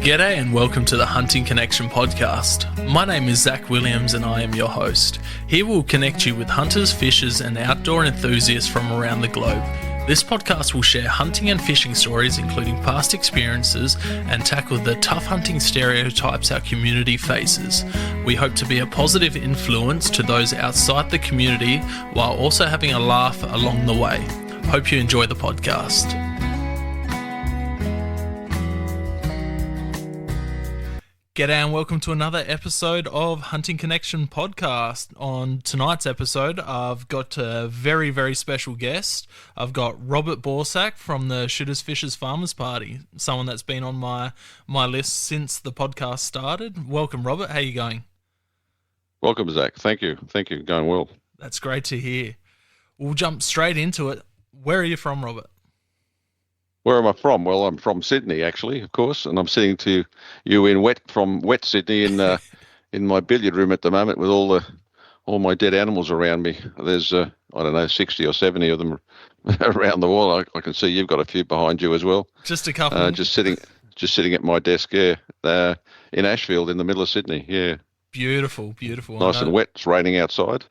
G'day and welcome to the Hunting Connection podcast. My name is Zach Williams and I am your host. Here we'll connect you with hunters, fishers and outdoor enthusiasts from around the globe. This podcast will share hunting and fishing stories including past experiences and tackle the tough hunting stereotypes our community faces. We hope to be a positive influence to those outside the community while also having a laugh along the way. Hope you enjoy the podcast. G'day and welcome to another episode of Hunting Connection podcast. On tonight's episode, I've got a very, very special guest. I've got Robert Borsak from the Shooters, Fishers, Farmers Party, someone that's been on my list since the podcast started. Welcome, Robert. How are you going? Welcome, Zach. Thank you. Going well. That's great to hear. We'll jump straight into it. Where are you from, Robert? Where am I from? Well, I'm from Sydney, actually, of course, and I'm sitting to you in wet Sydney in my billiard room at the moment with all my dead animals around me. There's 60 or 70 of them around the wall. I can see you've got a few behind you as well. Just a couple. Just sitting at my desk, yeah, in Ashfield in the middle of Sydney, yeah. Beautiful. Nice and wet. It's raining outside.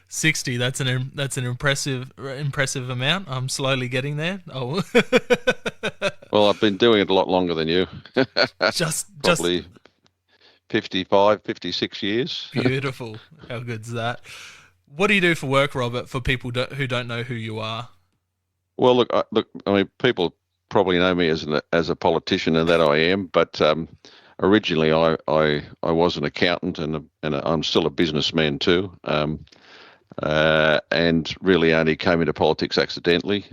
60. That's an impressive amount. I'm slowly getting there. Oh. Well, I've been doing it a lot longer than you. Probably 55, 56 years. Beautiful. How good's that? What do you do for work, Robert? For people who don't know who you are. Well, look. I mean, people probably know me as a politician, and that I am. But originally, I was an accountant, and I'm still a businessman too. And really only came into politics accidentally.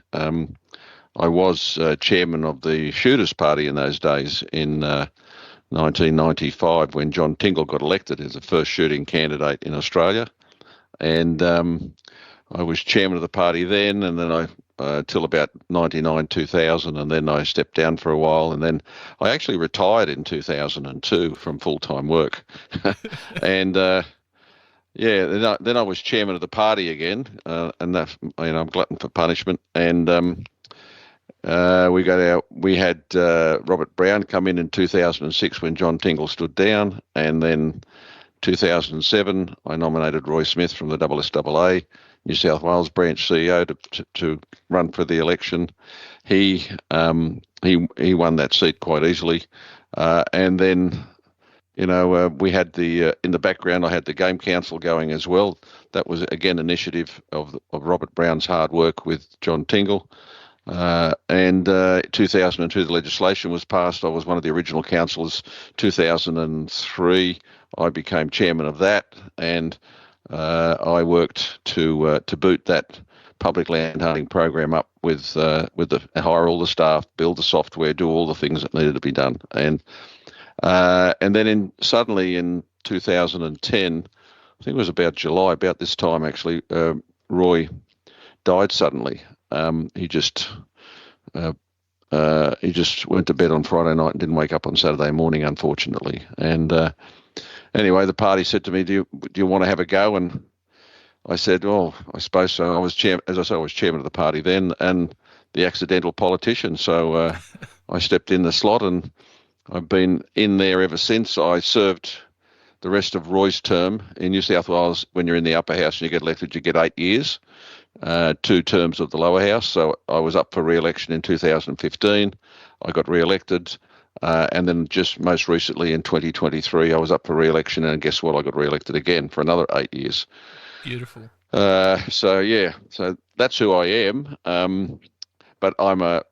I was chairman of the Shooters Party in those days in 1995 when John Tingle got elected as the first shooting candidate in Australia. And I was chairman of the party then, and then I till about 99, 2000, and then I stepped down for a while, and then I actually retired in 2002 from full-time work. And yeah, then I was chairman of the party again, and that, I'm glutton for punishment. And we had Robert Brown come in 2006 when John Tingle stood down, and then 2007 I nominated Roy Smith from the SSAA, New South Wales branch CEO, to run for the election. He won that seat quite easily, and then. We had in the background, I had the Game Council going as well. That was, again, initiative of Robert Brown's hard work with John Tingle. And 2002, the legislation was passed. I was one of the original councillors. 2003, I became chairman of that, and I worked to boot that public land hunting program up with hire all the staff, build the software, do all the things that needed to be done. And then suddenly in 2010, I think it was about July, about this time actually, Roy died suddenly. He just went to bed on Friday night and didn't wake up on Saturday morning, unfortunately. And anyway, the party said to me, "Do you want to have a go?" And I said, "Well, I suppose so." I was chairman of the party then, and the accidental politician. So I stepped in the slot, and I've been in there ever since. I served the rest of Roy's term in New South Wales. When you're in the upper house and you get elected, you get 8 years, 2 terms of the lower house. So I was up for re-election in 2015. I got re-elected. And then just most recently in 2023, I was up for re-election. And guess what? I got re-elected again for another 8 years. Beautiful. So that's who I am. But I'm a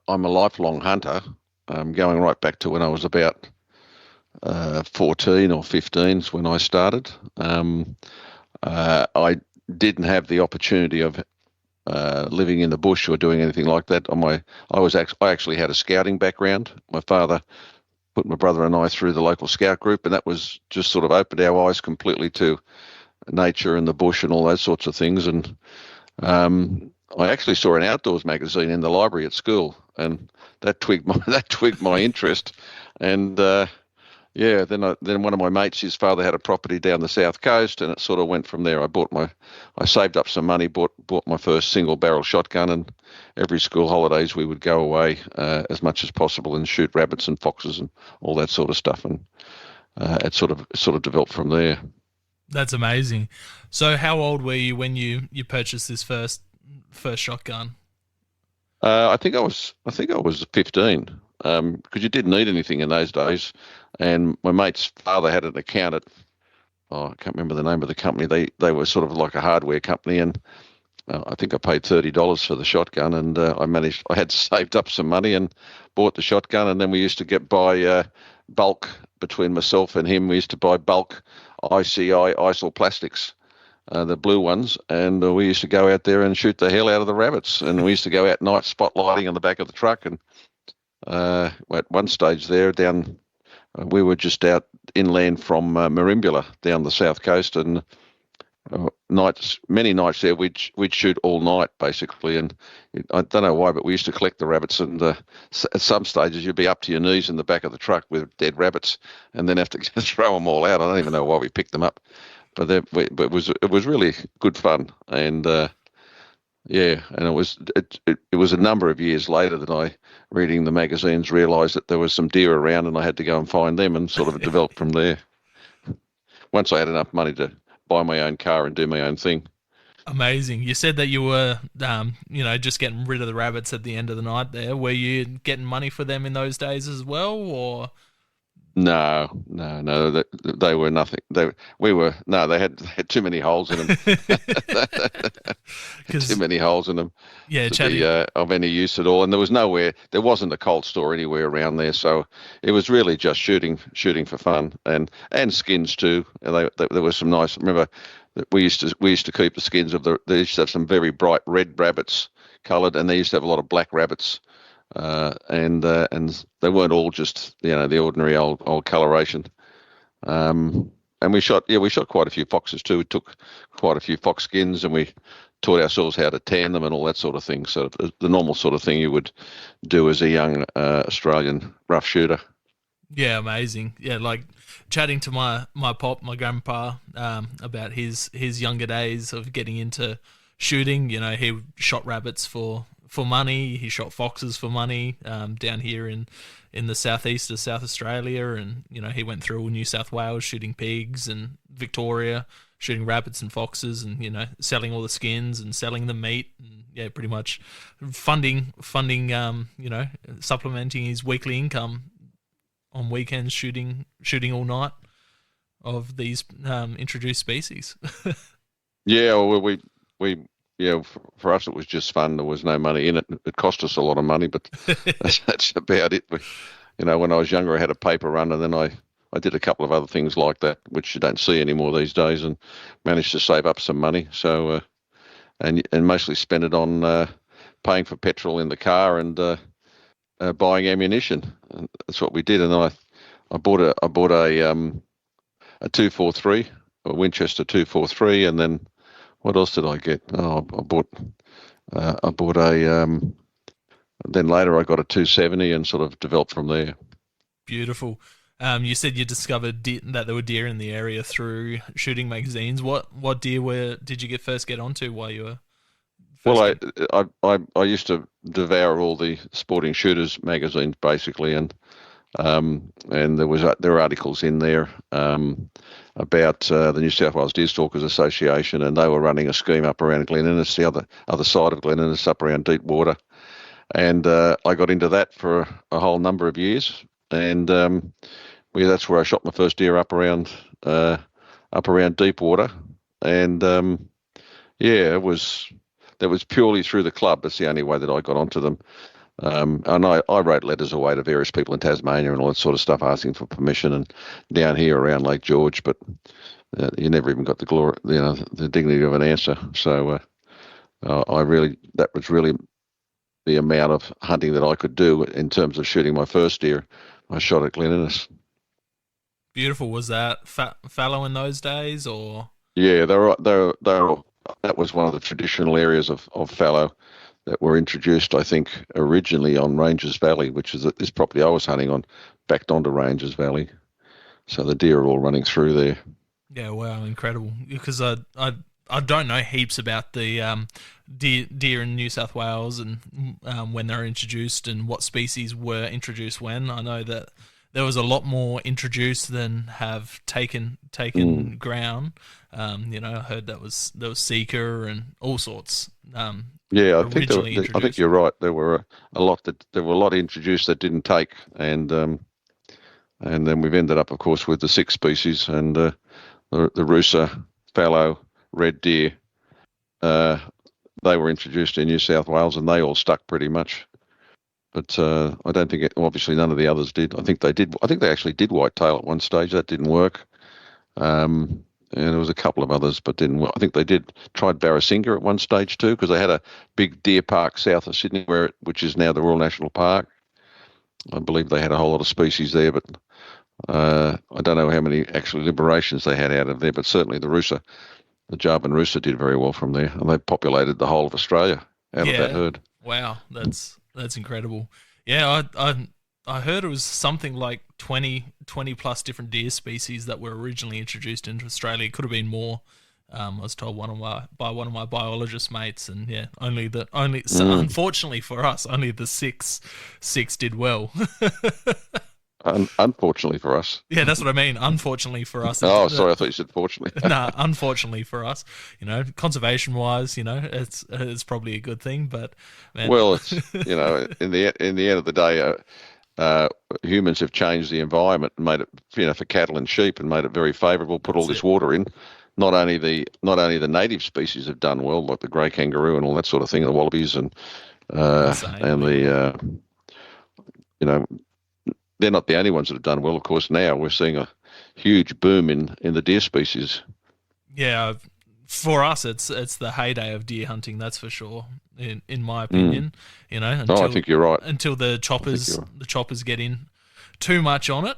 lifelong hunter. Going right back to when I was about 14 or 15 is when I started. I didn't have the opportunity of living in the bush or doing anything like that. I actually had a scouting background. My father put my brother and I through the local scout group, and that was just sort of opened our eyes completely to nature and the bush and all those sorts of things. And I actually saw an outdoors magazine in the library at school, and that twigged my interest. And yeah, then one of my mates, his father had a property down the south coast, and it sort of went from there. I saved up some money, bought my first single barrel shotgun, and every school holidays we would go away as much as possible and shoot rabbits and foxes and all that sort of stuff, and it sort of developed from there. That's amazing. So, how old were you when you purchased this first shotgun? I think I was 15, because you didn't need anything in those days, and my mate's father had an account at, I can't remember the name of the company. They were sort of like a hardware company, and I think I paid $30 for the shotgun, and I had saved up some money and bought the shotgun, and then we used to buy bulk between myself and him. We used to buy bulk ICI isol plastics, the blue ones, and we used to go out there and shoot the hell out of the rabbits. And we used to go out night spotlighting on the back of the truck. And at one stage there, we were just out inland from Merimbula down the south coast, and many nights there, we'd shoot all night basically. And I don't know why, but we used to collect the rabbits, and at some stages you'd be up to your knees in the back of the truck with dead rabbits, and then have to throw them all out. I don't even know why we picked them up. But it was really good fun, and yeah, and it was a number of years later that I, reading the magazines, realised that there was some deer around, and I had to go and find them, and sort of developed from there. Once I had enough money to buy my own car and do my own thing. Amazing. You said that you were, just getting rid of the rabbits at the end of the night there. Were you getting money for them in those days as well, or? No, no, no. They were nothing. They had too many holes in them. Too many holes in them Yeah, to be of any use at all. And there wasn't a cold store anywhere around there, so it was really just shooting for fun, and skins too. And there was some nice. Remember that we used to keep the skins of they used to have some very bright red rabbits, coloured, and they used to have a lot of black rabbits. And they weren't all just the ordinary old coloration. And we shot quite a few foxes too. We took quite a few fox skins, and we taught ourselves how to tan them and all that sort of thing. So the normal sort of thing you would do as a young Australian rough shooter. Yeah, amazing. Yeah, like chatting to my grandpa, about his younger days of getting into shooting. He shot rabbits for money. He shot foxes for money, down here in the southeast of South Australia, and he went through all New South Wales shooting pigs, and Victoria shooting rabbits and foxes, and selling all the skins and selling the meat, and yeah, pretty much funding supplementing his weekly income on weekends shooting all night of these introduced species. Yeah, well, we yeah, for us it was just fun. There was no money in it. It cost us a lot of money, but that's about it. When I was younger, I had a paper run, and then I did a couple of other things like that, which you don't see anymore these days, and managed to save up some money. So and mostly spent it on paying for petrol in the car and buying ammunition. And that's what we did. And then I bought a 243, a Winchester 243, and then what else did I get? Oh, I bought a. Then later I got a 270 and sort of developed from there. Beautiful. You said you discovered that there were deer in the area through shooting magazines. What deer did you first get onto while you were? Well, I used to devour all the sporting shooters magazines basically, and there were articles in there about the New South Wales Deerstalkers Association, and they were running a scheme up around Glen Innes, the other side of Glen Innes, up around deep water, and I got into that for a whole number of years, and that's where I shot my first deer up around deep water, and that was purely through the club. That's the only way that I got onto them. And I wrote letters away to various people in Tasmania and all that sort of stuff, asking for permission, and down here around Lake George, but you never even got the glory, the dignity of an answer. So that was really the amount of hunting that I could do in terms of shooting my first deer. I shot at Glen Innes. Beautiful. Was that fallow in those days, or? Yeah, that was one of the traditional areas of fallow that were introduced, I think, originally on Ranges Valley, which is this property I was hunting on, backed onto Ranges Valley. So the deer are all running through there. Yeah, wow, incredible. Because I don't know heaps about the deer in New South Wales and when they're introduced and what species were introduced when. I know that there was a lot more introduced than have taken ground. I heard there was seeker and all sorts. Yeah, Originally I think introduced. you're right. There were a lot introduced that didn't take, and then we've ended up, of course, with the 6 species and the Rusa, fallow, red deer. They were introduced in New South Wales, and they all stuck pretty much. But I don't think obviously none of the others did. I think they did. I think they actually did whitetail at one stage. That didn't work. And there was a couple of others, but didn't work. I think they did tried Barrasinga at one stage too, because they had a big deer park south of Sydney, which is now the Royal National Park. I believe they had a whole lot of species there, but I don't know how many actual liberations they had out of there. But certainly the Jarban Rusa did very well from there, and they populated the whole of Australia out of that herd. Wow, that's incredible. Yeah, I heard it was something like 20 plus different deer species that were originally introduced into Australia. It could have been more. I was told by one of my biologist mates, and yeah, so unfortunately for us, only the six did well. Unfortunately for us. Yeah, that's what I mean. Unfortunately for us. Oh, sorry, I thought you said fortunately. Nah, unfortunately for us, conservation wise, it's probably a good thing. But man. Well, it's in the end of the day, humans have changed the environment and made it, for cattle and sheep, and made it very favourable. Put all this water in. Not only the native species have done well, like the grey kangaroo and all that sort of thing, the wallabies and they're not the only ones that have done well. Of course, now we're seeing a huge boom in the deer species. Yeah, for us, it's the heyday of deer hunting. That's for sure. In my opinion, I think you're right. Until the choppers get in too much on it,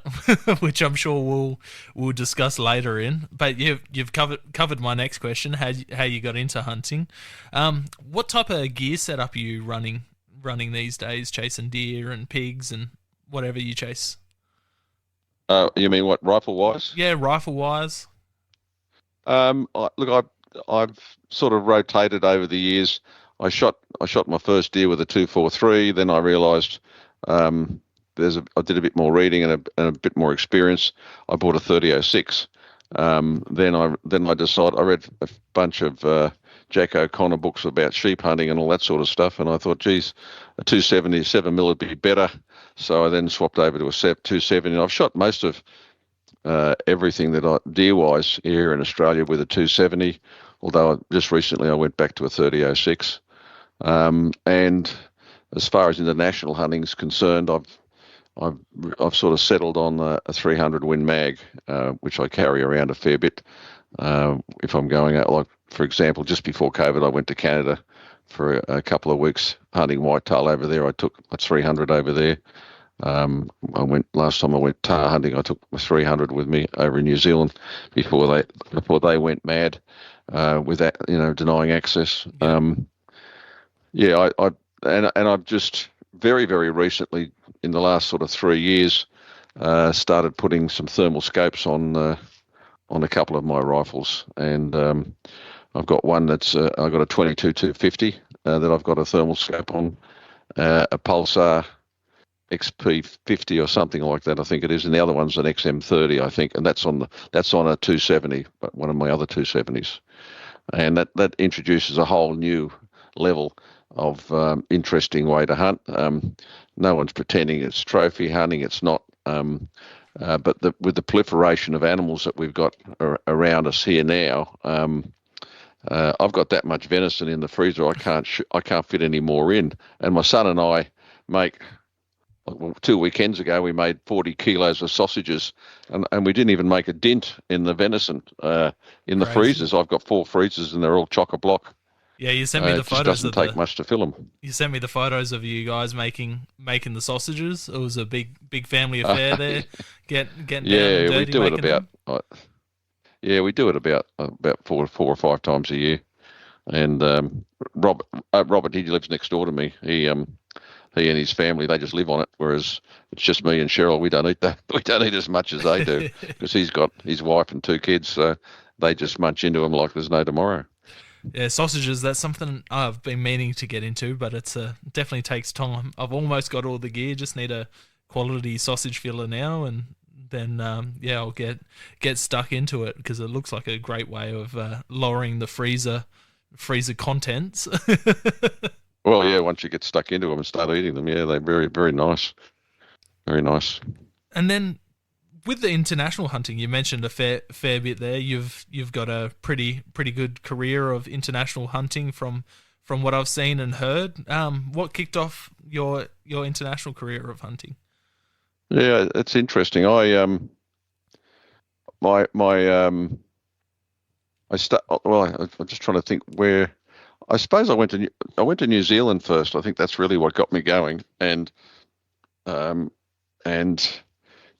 which I'm sure we'll discuss later in. But you've covered my next question. How you got into hunting? What type of gear setup are you running these days? Chasing deer and pigs and whatever you chase. You mean what, rifle wise? Yeah, rifle wise. Look, I've sort of rotated over the years. I shot my first deer with a 243. Then I realised I did a bit more reading and a bit more experience. I bought a 30-06. Then I decided, I read a bunch of Jack O'Connor books about sheep hunting and all that sort of stuff, and I thought, geez, a 277 mil would be better. So I then swapped over to a 270. And I've shot most of everything that deer-wise here in Australia with a 270, although just recently I went back to a 30-06. And as far as international hunting is concerned, I've sort of settled on a 300 Win Mag, which I carry around a fair bit. If I'm going out, like for example, just before COVID, I went to Canada for a couple of weeks hunting whitetail over there. I took a 300 over there. Last time I went tar hunting, I took my 300 with me over in New Zealand before they went mad with that, denying access. I've just very, very recently, in the last sort of 3 years, started putting some thermal scopes on a couple of my rifles, and I've got one that's I've got a 22-250 that I've got a thermal scope on, a Pulsar XP50 or something like that, I think it is, and the other one's an XM30, I think, and that's on a 270, but one of my other 270s, and that introduces a whole new level of interesting way to hunt. No one's pretending it's trophy hunting. It's not. But with the proliferation of animals that we've got around us here now, I've got that much venison in the freezer. I can't fit any more in. And my son and I make. Well, 2 weekends ago, we made 40 kilos of sausages, and we didn't even make a dent in the venison in the freezers. I've got 4 freezers, and they're all chock-a-block. Yeah, you sent me the photos. It just doesn't take much to fill them. You sent me the photos of you guys making the sausages. It was a big family affair there. Getting down and dirty, we do it about. We do it about 4 or 5 times a year. And Robert, he lives next door to me. he and his family, they just live on it. Whereas it's just me and Cheryl. We don't eat that. We don't eat as much as they do because he's got his wife and 2 kids. So they just munch into them like there's no tomorrow. Yeah, sausages, that's something I've been meaning to get into, but it's definitely takes time. I've almost got all the gear, just need a quality sausage filler now, and then I'll get stuck into it because it looks like a great way of lowering the freezer contents. Well, yeah, once you get stuck into them and start eating them, yeah, they're very, very nice. Very nice. And then with the international hunting, you mentioned a fair bit there. You've got a pretty good career of international hunting from what I've seen and heard. What kicked off your international career of hunting? Yeah, it's interesting. I'm just trying to think where. I suppose I went to New Zealand first. I think that's really what got me going, and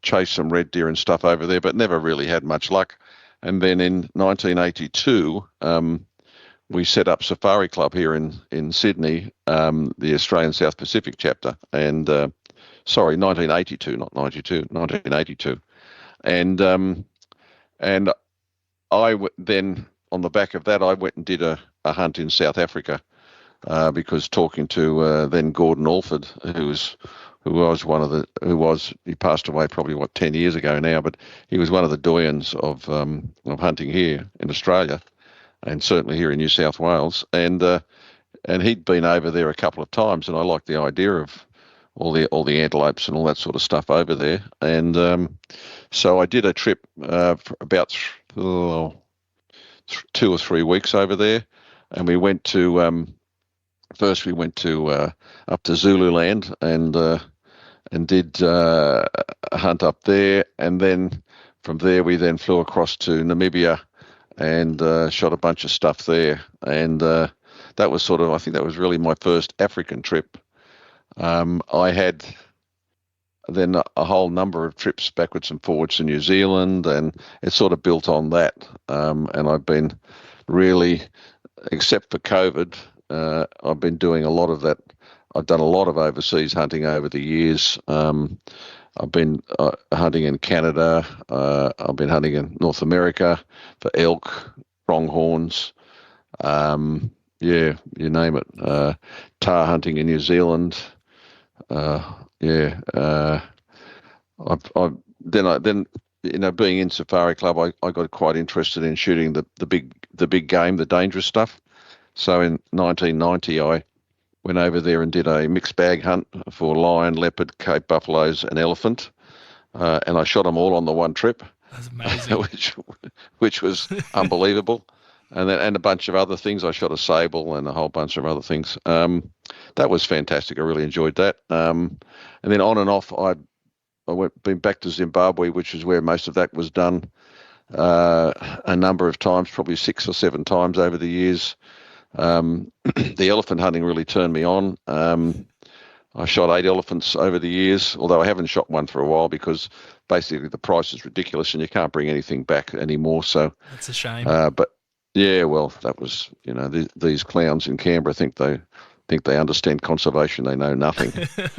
chased some red deer and stuff over there, but never really had much luck. And then in 1982, we set up Safari Club here in Sydney, the Australian South Pacific chapter, and 1982, not 92, 1982, and then on the back of that, I went and did a hunt in South Africa because talking to then Gordon Alford, he passed away probably 10 years ago now, but he was one of the doyens of hunting here in Australia, and certainly here in New South Wales, and he'd been over there a couple of times, and I liked the idea of all the antelopes and all that sort of stuff over there, and so I did a trip for about 2 or 3 weeks over there, and we went to first we went to up to Zululand and did a hunt up there, and then from there we then flew across to Namibia and shot a bunch of stuff there, and that was I think that was really my first African trip. I had then a whole number of trips backwards and forwards to New Zealand, and it sort of built on that, and I've been really, except for COVID, I've been doing a lot of that. I've done a lot of overseas hunting over the years. I've been hunting in Canada. I've been hunting in North America for elk, pronghorns. Yeah, you name it. Tar hunting in New Zealand. Being in Safari Club, I got quite interested in shooting the big game, the dangerous stuff. So in 1990, I went over there and did a mixed bag hunt for lion, leopard, Cape buffaloes, and elephant, and I shot them all on the one trip. That's amazing. which was unbelievable. And a bunch of other things. I shot a sable and a whole bunch of other things. That was fantastic. I really enjoyed that. And then on and off, been back to Zimbabwe, which is where most of that was done, a number of times, probably 6 or 7 times over the years. The elephant hunting really turned me on. I shot 8 elephants over the years, although I haven't shot one for a while because basically the price is ridiculous and you can't bring anything back anymore. So that's a shame. But yeah, well, that was, these clowns in Canberra think they understand conservation. They know nothing.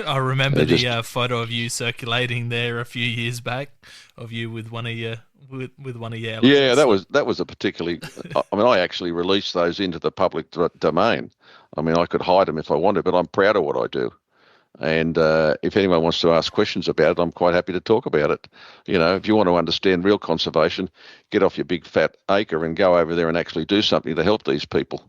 I remember the photo of you circulating there a few years back of you with one of your elephants. Yeah, that was a particularly. I actually released those into the public domain. I could hide them if I wanted, but I'm proud of what I do. And if anyone wants to ask questions about it, I'm quite happy to talk about it. If you want to understand real conservation, get off your big fat acre and go over there and actually do something to help these people.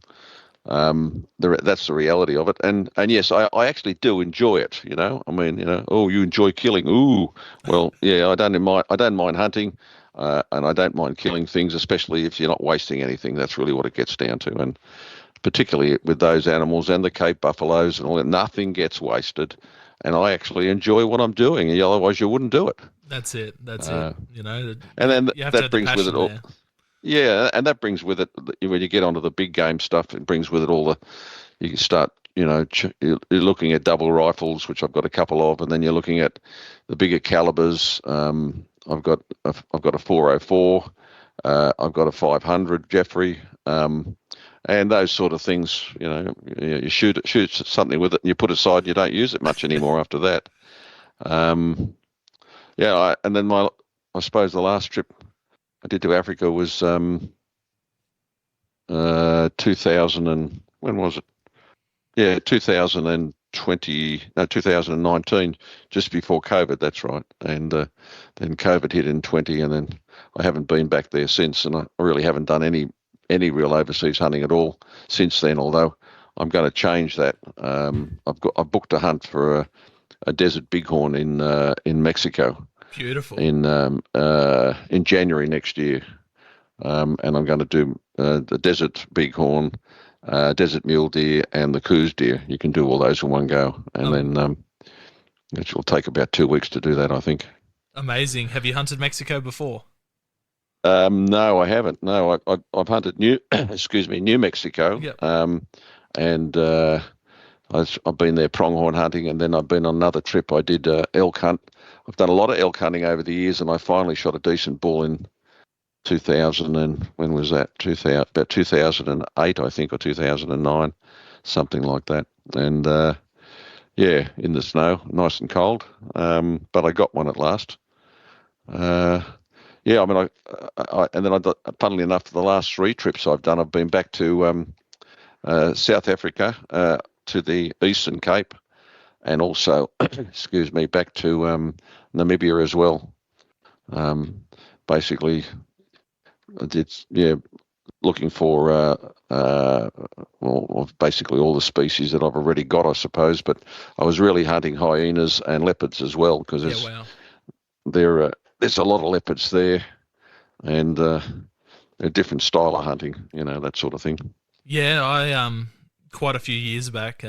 That's the reality of it. And yes, I actually do enjoy it. Oh, you enjoy killing? Ooh, well, yeah, I don't mind hunting, and I don't mind killing things, especially if you're not wasting anything. That's really what it gets down to. And particularly with those animals and the Cape buffaloes and all that, nothing gets wasted. And I actually enjoy what I'm doing. Otherwise, you wouldn't do it. That's it. That's it. And then that brings with it all. There. Yeah, and that brings with it, when you get onto the big game stuff, it brings with it all you can start, you're looking at double rifles, which I've got a couple of, and then you're looking at the bigger calibers. I've got a 404, I've got a 500 Jeffrey, and those sort of things. You shoot something with it and you put it aside and you don't use it much anymore after that. And then I suppose the last trip I did to Africa was 2000 and when was it? Yeah, 2019, just before COVID. That's right. And then COVID hit in 20, and then I haven't been back there since, and I really haven't done any real overseas hunting at all since then. Although I'm going to change that. I booked a hunt for a desert bighorn in Mexico. Beautiful. In January next year, and I'm going to do the desert bighorn, desert mule deer, and the coos deer. You can do all those in one go, and then it will take about 2 weeks to do that, I think. Amazing. Have you hunted Mexico before? No, I haven't. No, I've hunted New Mexico. Yep. And I've been there pronghorn hunting, and then I've been on another trip. I did elk hunt. I've done a lot of elk hunting over the years, and I finally shot a decent bull in 2000 and when was that? About 2008, I think, or 2009, something like that. And in the snow, nice and cold. But I got one at last. I mean, funnily enough, the last 3 trips I've done, I've been back to South Africa, to the Eastern Cape, and also, excuse me, back to Namibia as well. Basically, it's looking for basically all the species that I've already got, I suppose. But I was really hunting hyenas and leopards as well, because there's a lot of leopards there, and a different style of hunting, that sort of thing. Yeah, I quite a few years back.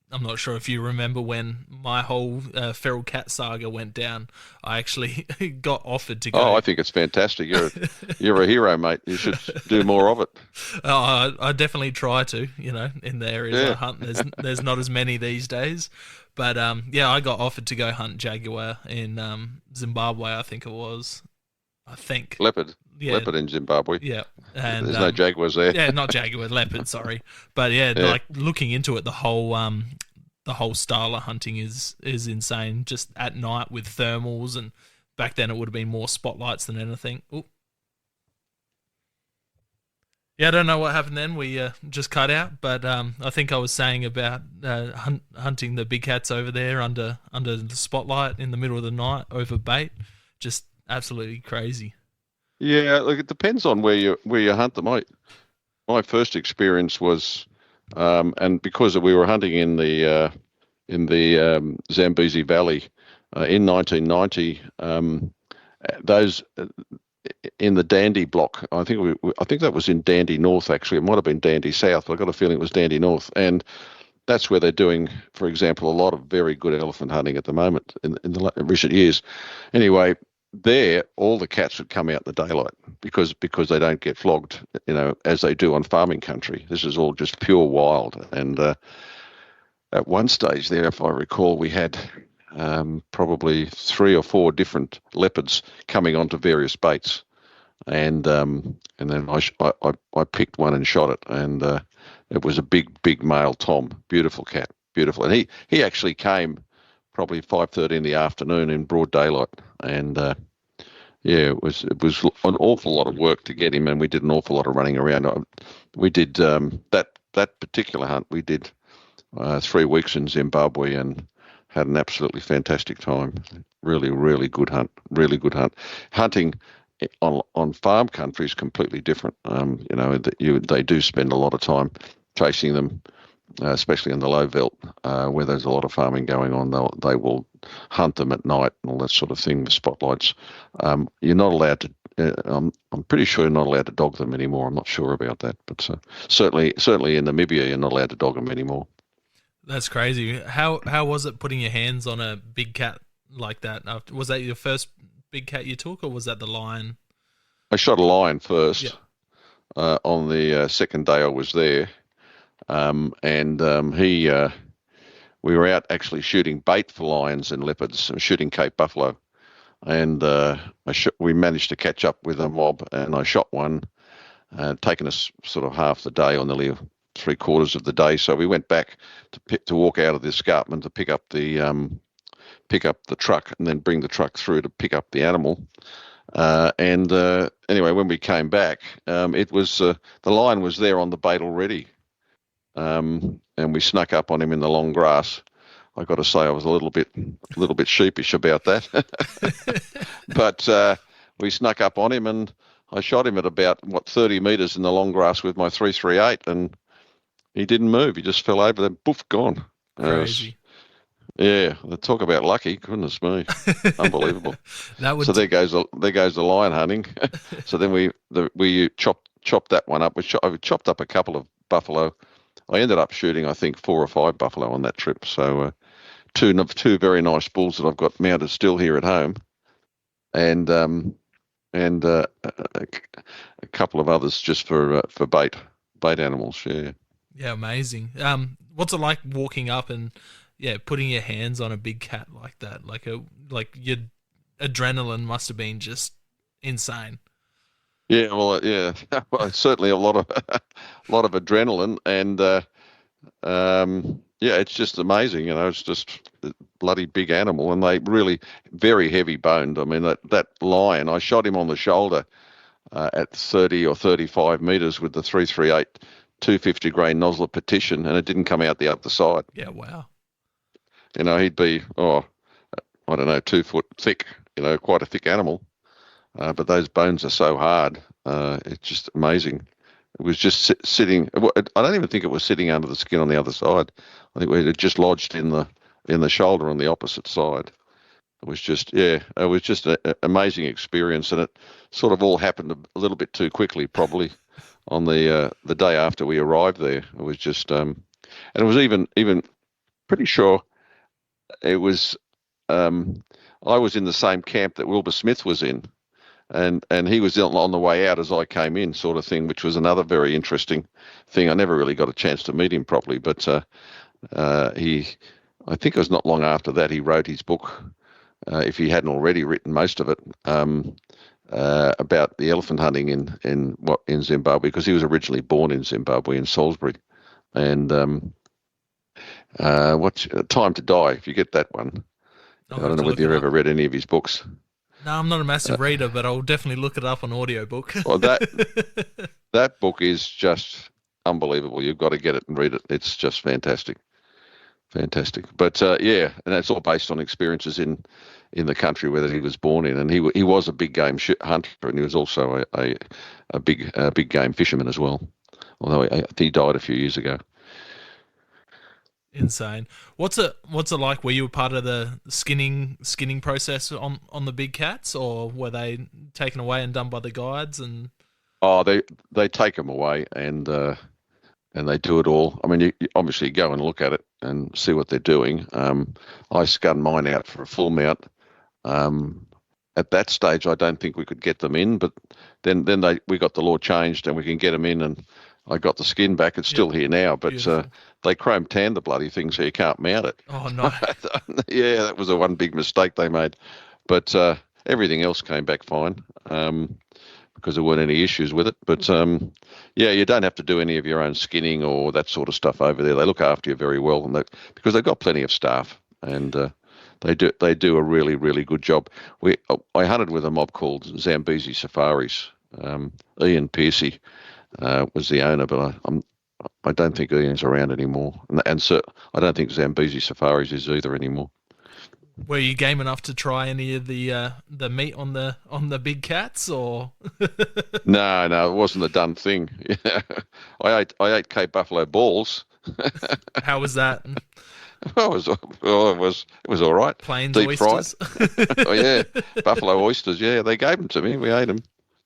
I'm not sure if you remember when my whole feral cat saga went down. I actually got offered to go. Oh, I think it's fantastic. You're a hero, mate. You should do more of it. I definitely try to. In the areas I hunt, there's not as many these days. But I got offered to go hunt jaguar in Zimbabwe. I think it was. Leopard. Yeah. Leopard in Zimbabwe. Yeah. And there's no jaguars there. Yeah, not jaguar, leopard, sorry. But like looking into it, the whole style of hunting is insane. Just at night with thermals, and back then it would have been more spotlights than anything. Ooh. Yeah, I don't know what happened then. We just cut out, but I think I was saying about hunting the big cats over there under the spotlight in the middle of the night over bait. Just absolutely crazy. Yeah, look, it depends on where you hunt them. My first experience was, and because we were hunting in the Zambezi Valley in 1990, those in the Dandy block. I think that was in Dandy North. Actually, it might have been Dandy South, but I got a feeling it was Dandy North, and that's where they're doing, for example, a lot of very good elephant hunting at the moment in the recent years. Anyway. There, all the cats would come out in the daylight because they don't get flogged, as they do on farming country. This is all just pure wild. And at one stage there, if I recall, we had probably 3 or 4 different leopards coming onto various baits, and then I picked one and shot it, and it was a big male tom, beautiful cat, beautiful, and he actually came probably 5:30 in the afternoon in broad daylight, and it was an awful lot of work to get him, and we did an awful lot of running around. We did that particular hunt. We did 3 weeks in Zimbabwe and had an absolutely fantastic time. Really, really good hunt. Really good hunt. Hunting on farm country is completely different. They do spend a lot of time chasing them. Especially in the low veldt, where there's a lot of farming going on, they will hunt them at night and all that sort of thing with spotlights. You're not allowed to. I'm pretty sure you're not allowed to dog them anymore. I'm not sure about that, but certainly in Namibia, you're not allowed to dog them anymore. That's crazy. How was it putting your hands on a big cat like that? Was that your first big cat you took, or was that the lion? I shot a lion first. On the second day I was there. We were out actually shooting bait for lions and leopards, shooting Cape buffalo, and we managed to catch up with a mob, and I shot one. Taken us sort of half the day, or nearly 3/4 of the day. So we went back to walk out of the escarpment to pick up the truck, and then bring the truck through to pick up the animal. Anyway, when we came back, it was the lion was there on the bait already, and we snuck up on him in the long grass. I got to say, I was a little bit sheepish about that, but we snuck up on him, and I shot him at about 30 meters in the long grass with my 338, and he didn't move. He just fell over, then poof, gone. Crazy. Yeah, talk about lucky. Goodness me, unbelievable. So there goes the lion hunting. So then we chopped that one up. I chopped up a couple of buffalo. I ended up shooting, I think, 4 or 5 buffalo on that trip. So two very nice bulls that I've got mounted still here at home, and a couple of others just for bait animals. Yeah. Yeah, amazing. What's it like walking up and putting your hands on a big cat like that? Like your adrenaline must have been just insane. Yeah, well, yeah, well, certainly a lot of adrenaline, and it's just amazing. It's just a bloody big animal, and they really very heavy boned. I mean, that lion, I shot him on the shoulder at 30 or 35 meters with the 338 250 grain Nosler petition, and it didn't come out the other side. Yeah, wow. He'd be, I don't know, 2 foot thick, quite a thick animal. But those bones are so hard. It's just amazing. It was just sitting. I don't even think it was sitting under the skin on the other side. I think it just lodged in the shoulder on the opposite side. It was just, an amazing experience, and it sort of all happened a little bit too quickly, probably, on the day after we arrived there. It was just, and it was even pretty sure it was. I was in the same camp that Wilbur Smith was in, and he was on the way out as I came in, sort of thing, which was another very interesting thing. I never really got a chance to meet him properly, but I think it was not long after that he wrote his book, if he hadn't already written most of it, about the elephant hunting in Zimbabwe, because he was originally born in Zimbabwe, in Salisbury. And what's Time to Die, if you get that one. I don't know whether you've ever read any of his books. No, I'm not a massive reader, but I'll definitely look it up on audiobook. Well, that book is just unbelievable. You've got to get it and read it. It's just fantastic. But and that's all based on experiences in the country where he was born in, and he was a big game hunter, and he was also a big game fisherman as well. Although he died a few years ago. Insane. What's it like? Were you a part of the skinning process on the big cats, or were they taken away and done by the guides? And they take them away, and they do it all. I mean, you obviously go and look at it and see what they're doing. I scunned mine out for a full mount. At that stage, I don't think we could get them in, but then we got the law changed and we can get them in, and I got the skin back. It's still here now, but they chrome tanned the bloody thing so you can't mount it. Oh, no. Yeah, that was the one big mistake they made. But everything else came back fine, because there weren't any issues with it. But you don't have to do any of your own skinning or that sort of stuff over there. They look after you very well, and because they've got plenty of staff, and they do a really, really good job. I hunted with a mob called Zambezi Safaris. Ian Pearcey was the owner, but I don't think Ian's around anymore, and so I don't think Zambezi Safaris is either anymore. Were you game enough to try any of the meat on the big cats, or? No, it wasn't a done thing. I ate Cape Buffalo balls. How was that? Well, it was all right. Plains deep oysters. Fried. Oh yeah, buffalo oysters. Yeah, they gave them to me. We ate them.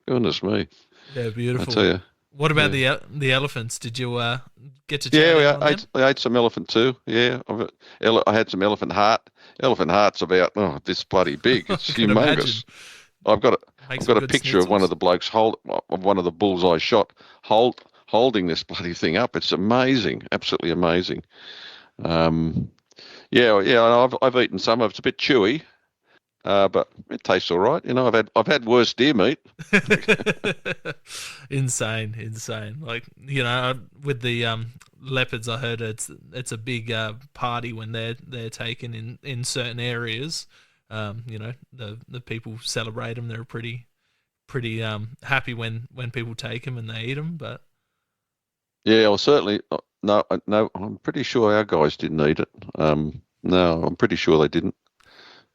Goodness me. Yeah, beautiful. I tell you. What about the elephants? Did you get to try? Yeah, I ate some elephant too. Yeah, I had some elephant heart. Elephant heart's about this bloody big. It's humongous. I've got a picture of one of the blokes of one of the bulls I shot holding this bloody thing up. It's amazing, absolutely amazing. I've eaten some of it. It's a bit chewy, but it tastes all right. I've had worse deer meat. Insane. Like, with the leopards, I heard it's a big party when they're taken in certain areas. The people celebrate them. They're pretty happy when people take them and they eat them. But Yeah, well, certainly no. I'm pretty sure our guys didn't eat it. No, I'm pretty sure they didn't.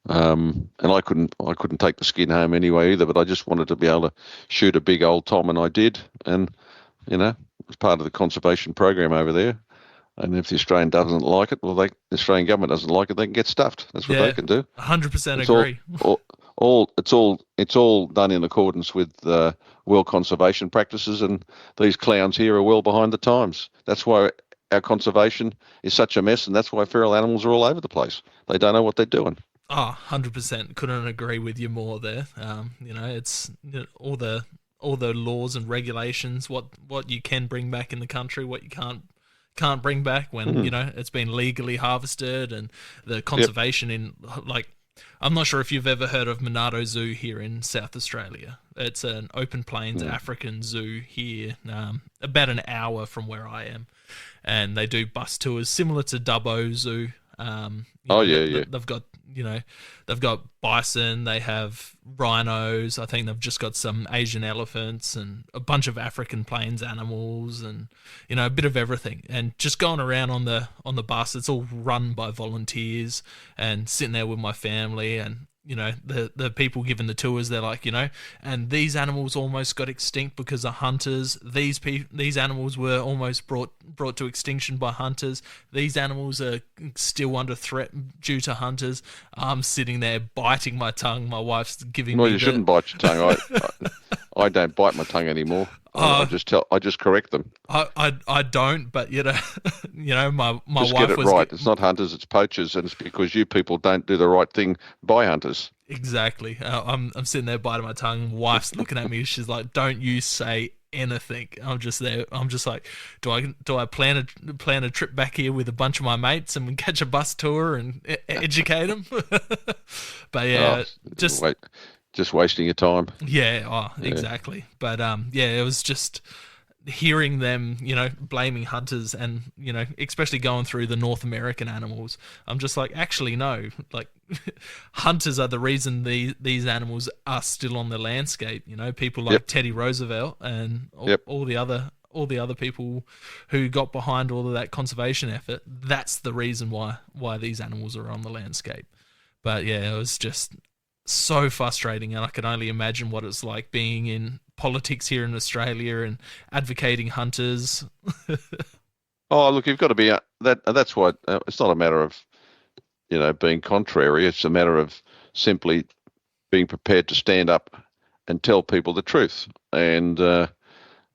And I couldn't take the skin home anyway either. But I just wanted to be able to shoot a big old tom, and I did. And it was part of the conservation program over there. And if the Australian doesn't like it, well, the Australian government doesn't like it, they can get stuffed. That's what they can do. 100% It's agree. it's all done in accordance with world conservation practices, and these clowns here are well behind the times. That's why our conservation is such a mess, and that's why feral animals are all over the place. They don't know what they're doing. Oh, 100%. Couldn't agree with you more there. It's all the laws and regulations, what you can bring back in the country, what you can't bring back when it's been legally harvested, and the conservation in, like, I'm not sure if you've ever heard of Monado Zoo here in South Australia. It's an open plains African zoo here, about an hour from where I am, and they do bus tours similar to Dubbo Zoo. They've got they've got bison, they have rhinos. I think they've just got some Asian elephants and a bunch of African plains animals, and a bit of everything. And just going around on the bus, it's all run by volunteers, and sitting there with my family, and the people giving the tours, they're like, and these animals almost got extinct because of hunters. These animals were almost brought to extinction by hunters. These animals are still under threat due to hunters. I'm sitting there biting my tongue. My wife's giving me. Well, you shouldn't bite your tongue. I don't bite my tongue anymore. I just correct them. I don't, but my just wife get it was right. It's not hunters, it's poachers, and it's because you people don't do the right thing by hunters. Exactly. I'm sitting there biting my tongue. Wife's looking at me. She's like, "Don't you say anything." I'm just there. I'm just like, do I plan a trip back here with a bunch of my mates and we catch a bus tour and educate them? But yeah, just wasting your time. Yeah, exactly. But it was just hearing them, blaming hunters, and especially going through the North American animals. I'm just like, actually, no, like hunters are the reason these animals are still on the landscape. People like Teddy Roosevelt and all the other people who got behind all of that conservation effort. That's the reason why these animals are on the landscape. But yeah, it was just so frustrating, and I can only imagine what it's like being in politics here in Australia and advocating hunters. Oh, look, you've got to be that's why it's not a matter of being contrary. It's a matter of simply being prepared to stand up and tell people the truth. And I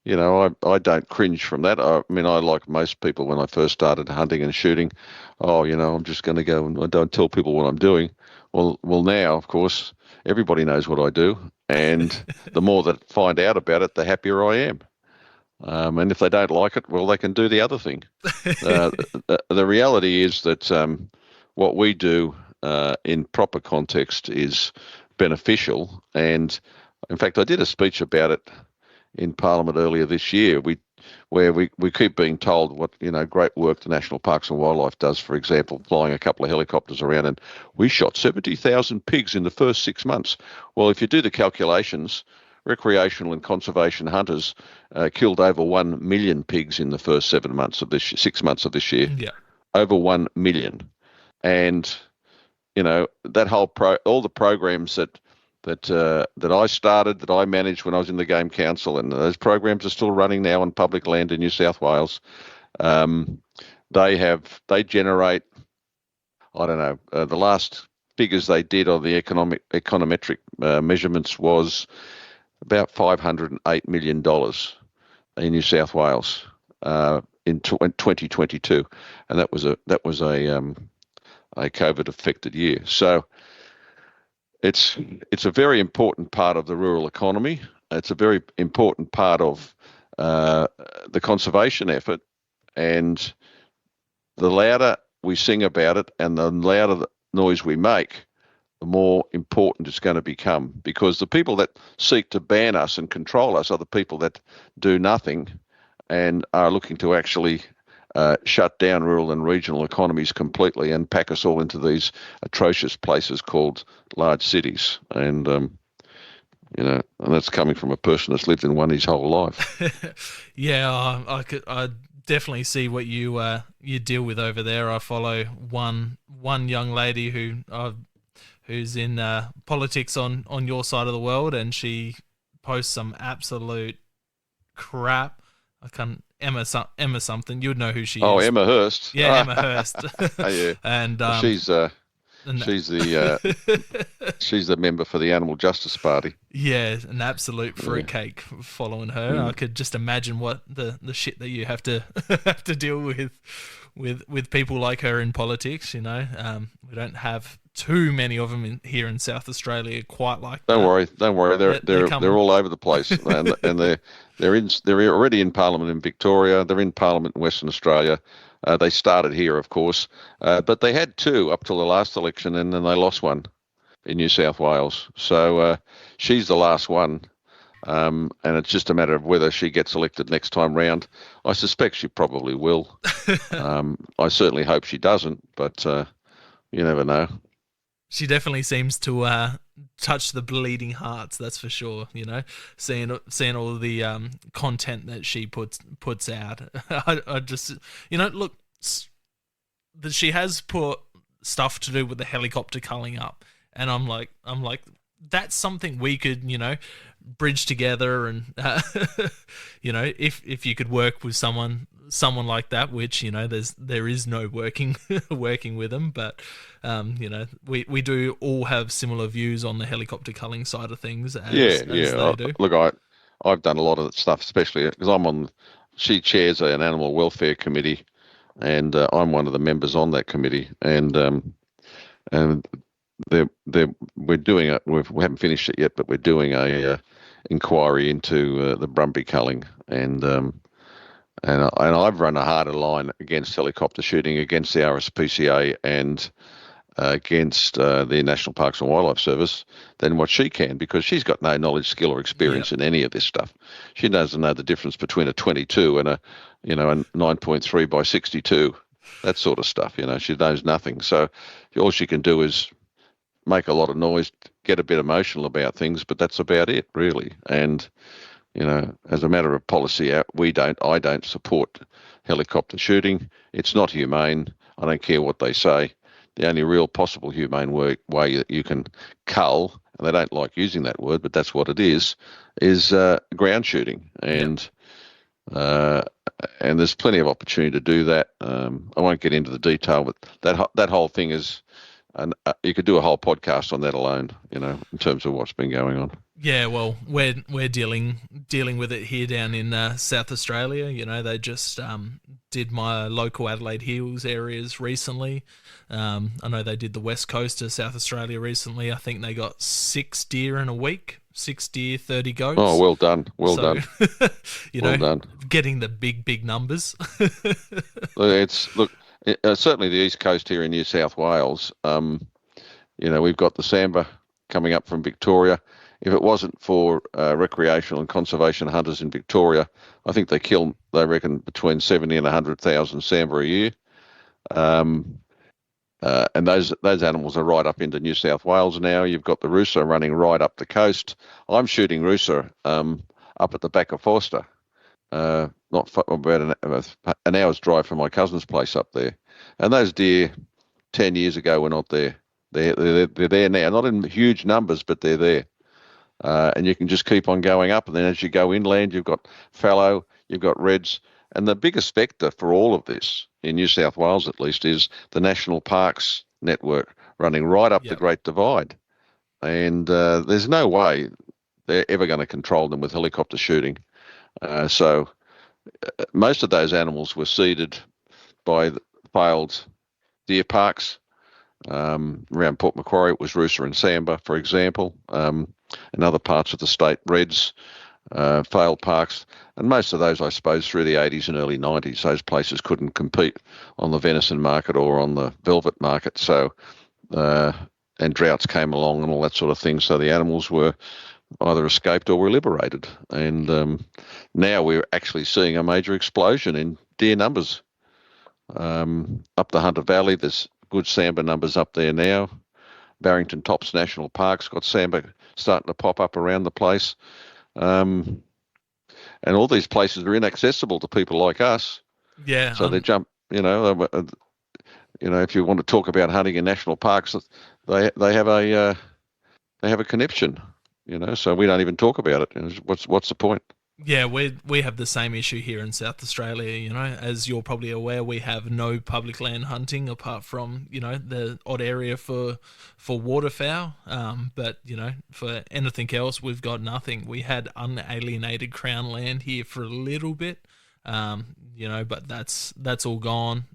don't cringe from that. I mean, I, like most people, when I first started hunting and shooting, I'm just going to go and I don't tell people what I'm doing. Well, now, of course, everybody knows what I do, and the more that find out about it, the happier I am. And if they don't like it, well, they can do the other thing. The reality is that what we do in proper context is beneficial. And in fact, I did a speech about it in Parliament earlier this year, where we keep being told what great work the National Parks and Wildlife does. For example, flying a couple of helicopters around, and we shot 70,000 pigs in the first 6 months. Well, if you do the calculations, recreational and conservation hunters killed over 1 million pigs in the first 6 months of this year. Yeah, over 1 million, and that whole all the programs that I started, that I managed when I was in the Game Council, and those programs are still running now on public land in New South Wales. They generate, I don't know, the last figures they did on the econometric measurements was about $508 million in New South Wales in 2022, and that was a COVID affected year. So it's a very important part of the rural economy. It's a very important part of the conservation effort, and the louder we sing about it and the louder the noise we make, the more important it's going to become, because the people that seek to ban us and control us are the people that do nothing and are looking to actually shut down rural and regional economies completely and pack us all into these atrocious places called large cities. And, and that's coming from a person that's lived in one his whole life. Yeah, I definitely see what you deal with over there. I follow one young lady who's in politics on your side of the world, and she posts some absolute crap. I can't Emma something. You'd know who she is. Oh, Emma Hurst. Yeah, Emma Hurst. Yeah. And she's the member for the Animal Justice Party. Yeah, an absolute fruitcake following her. I could just imagine what the shit that you have to have to deal with people like her in politics. We don't have too many of them here in South Australia quite like that. Don't worry. They're all over the place, and they're already in Parliament in Victoria. They're in Parliament in Western Australia. They started here, of course, but they had two up till the last election, and then they lost one in New South Wales. So she's the last one, and it's just a matter of whether she gets elected next time round. I suspect she probably will. I certainly hope she doesn't, but you never know. She definitely seems to touch the bleeding hearts. That's for sure. Seeing all of the content that she puts out. I just look, that she has put stuff to do with the helicopter culling up, and I'm like that's something we could bridge together, and if you could work with someone like that, which there is no working with them, but we do all have similar views on the helicopter culling side of things as they do. Look, I've done a lot of that stuff, especially because she chairs an animal welfare committee, and I'm one of the members on that committee, and we're doing we haven't finished it yet, but we're doing a inquiry into the Brumby culling, and I've run a harder line against helicopter shooting, against the RSPCA, and against the National Parks and Wildlife Service than what she can, because she's got no knowledge, skill, or experience in any of this stuff. She doesn't know the difference between a 22 and a 9.3 by 62, that sort of stuff. She knows nothing. So all she can do is make a lot of noise, get a bit emotional about things, but that's about it, really. And as a matter of policy, I don't support helicopter shooting. It's not humane. I don't care what they say. The only real possible humane way that you can cull, and they don't like using that word, but that's what it is ground shooting. And there's plenty of opportunity to do that. I won't get into the detail, but that whole thing is, and you could do a whole podcast on that alone, in terms of what's been going on. Yeah, well, we're dealing with it here down in South Australia. They just did my local Adelaide Hills areas recently. I know they did the west coast of South Australia recently. I think they got 6 deer in a week, 6 deer, 30 goats. Oh, well done, well done. Well done. Getting the big numbers. Certainly the east coast here in New South Wales. We've got the Samba coming up from Victoria. If it wasn't for recreational and conservation hunters in Victoria, I think they reckon between 70 and 100,000 Samba a year. And those animals are right up into New South Wales now. You've got the rooster running right up the coast. I'm shooting rooster up at the back of Forster, about an hour's drive from my cousin's place up there. And those deer 10 years ago were not there. They're there now, not in huge numbers, but they're there. And you can just keep on going up. And then as you go inland, you've got fallow, you've got reds. And the biggest vector for all of this, in New South Wales at least, is the National Parks network running right up the Great Divide. And there's no way they're ever going to control them with helicopter shooting. So most of those animals were seeded by the failed deer parks. Around Port Macquarie, it was rooster and Samba, for example. In other parts of the state, reds, failed parks. And most of those, I suppose, through the 80s and early 90s, those places couldn't compete on the venison market or on the velvet market. So and droughts came along and all that sort of thing. So the animals were either escaped or were liberated. And now we're actually seeing a major explosion in deer numbers. Up the Hunter Valley, there's good sambar numbers up there now. Barrington Tops National Park's got sambar starting to pop up around the place. And all these places are inaccessible to people like us. Yeah. So they jump, if you want to talk about hunting in national parks, they have a conniption, so we don't even talk about it. What's the point? Yeah, we have the same issue here in South Australia. As you're probably aware, we have no public land hunting apart from the odd area for waterfowl. But for anything else, we've got nothing. We had unalienated Crown land here for a little bit, but that's all gone.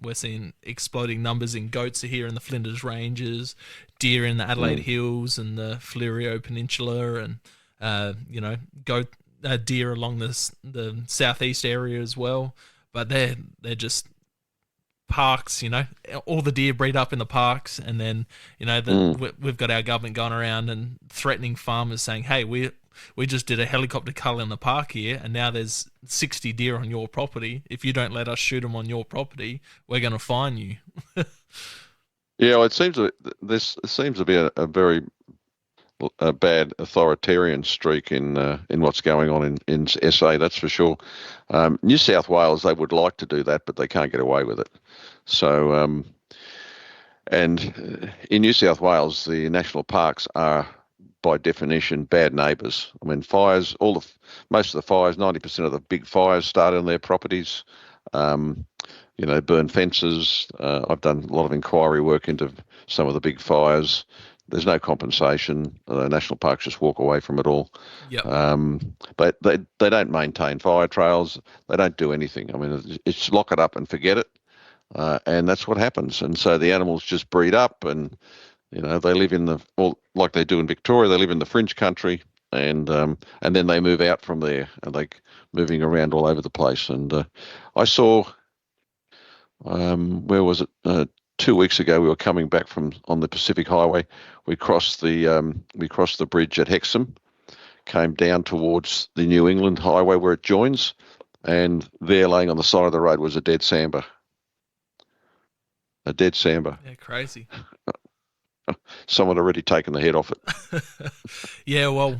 We're seeing exploding numbers in goats here in the Flinders Ranges, deer in the Adelaide Hills and the Fleurieu Peninsula, and goat. Deer along the southeast area as well, but they're just parks. All the deer breed up in the parks, and then we've got our government going around and threatening farmers, saying, "Hey, we just did a helicopter cull in the park here, and now there's 60 deer on your property. If you don't let us shoot them on your property, we're going to fine you." Yeah, well, this seems to be a very bad authoritarian streak in what's going on in SA, that's for sure. New South Wales, they would like to do that, but they can't get away with it. So, and in New South Wales, the national parks are, by definition, bad neighbours. I mean, fires, most of the fires, 90% of the big fires start on their properties. Burn fences. I've done a lot of inquiry work into some of the big fires. There's no compensation. The national parks just walk away from it all. Yep. But they don't maintain fire trails. They don't do anything. I mean, it's lock it up and forget it, and that's what happens. And so the animals just breed up, and they live like they do in Victoria. They live in the fringe country, and then they move out from there, and they moving around all over the place. And I saw, where was it? 2 weeks ago, we were coming back on the Pacific Highway. We crossed the bridge at Hexham, came down towards the New England Highway where it joins, and there, laying on the side of the road, was a dead sambar. A dead sambar. Yeah, crazy. Someone had already taken the head off it. Yeah, well,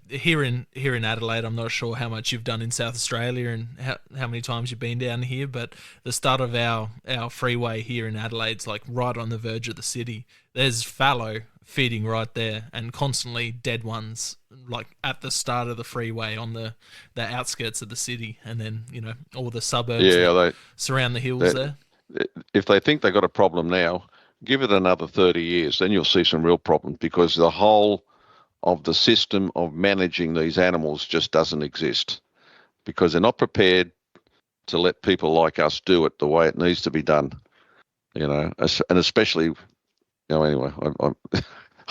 here in Adelaide, I'm not sure how much you've done in South Australia and how many times you've been down here, but the start of our freeway here in Adelaide's like right on the verge of the city. There's fallow feeding right there, and constantly dead ones like at the start of the freeway on the outskirts of the city, and then all the suburbs that surround the hills there. If they think they've got a problem now, give it another 30 years, then you'll see some real problems, because the whole of the system of managing these animals just doesn't exist, because they're not prepared to let people like us do it the way it needs to be done, and especially, anyway,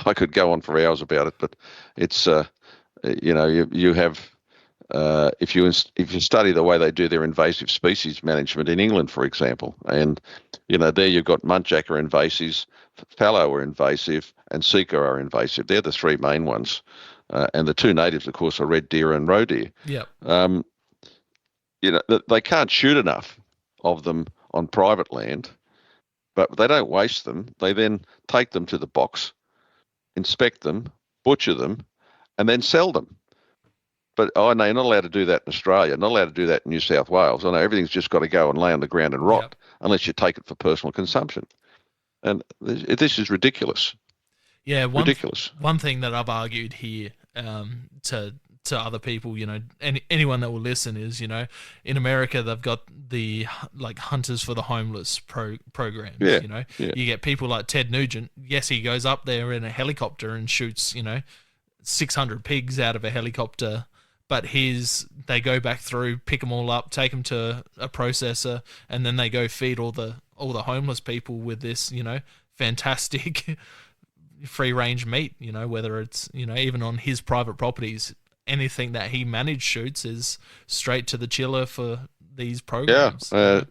I could go on for hours about it, but it's, you have, if you study the way they do their invasive species management in England, for example, and there you've got muntjac are invasives, fallow are invasive, and sika are invasive. They're the three main ones, and the two natives, of course, are red deer and roe deer. Yeah. They can't shoot enough of them on private land, but they don't waste them. They then take them to the box, inspect them, butcher them, and then sell them. But no, you're not allowed to do that in Australia. Not allowed to do that in New South Wales. I know everything's just got to go and lay on the ground and rot, unless you take it for personal consumption. And this is ridiculous. Yeah, ridiculous. One thing that I've argued here to other people, anyone that will listen is, in America they've got the Hunters for the Homeless programs. Yeah. You get people like Ted Nugent. Yes, he goes up there in a helicopter and shoots, 600 pigs out of a helicopter. But they go back through, pick them all up, take them to a processor, and then they go feed all the homeless people with this, fantastic free range meat. Whether it's even on his private properties, anything that he managed shoots is straight to the chiller for these programs. Yeah,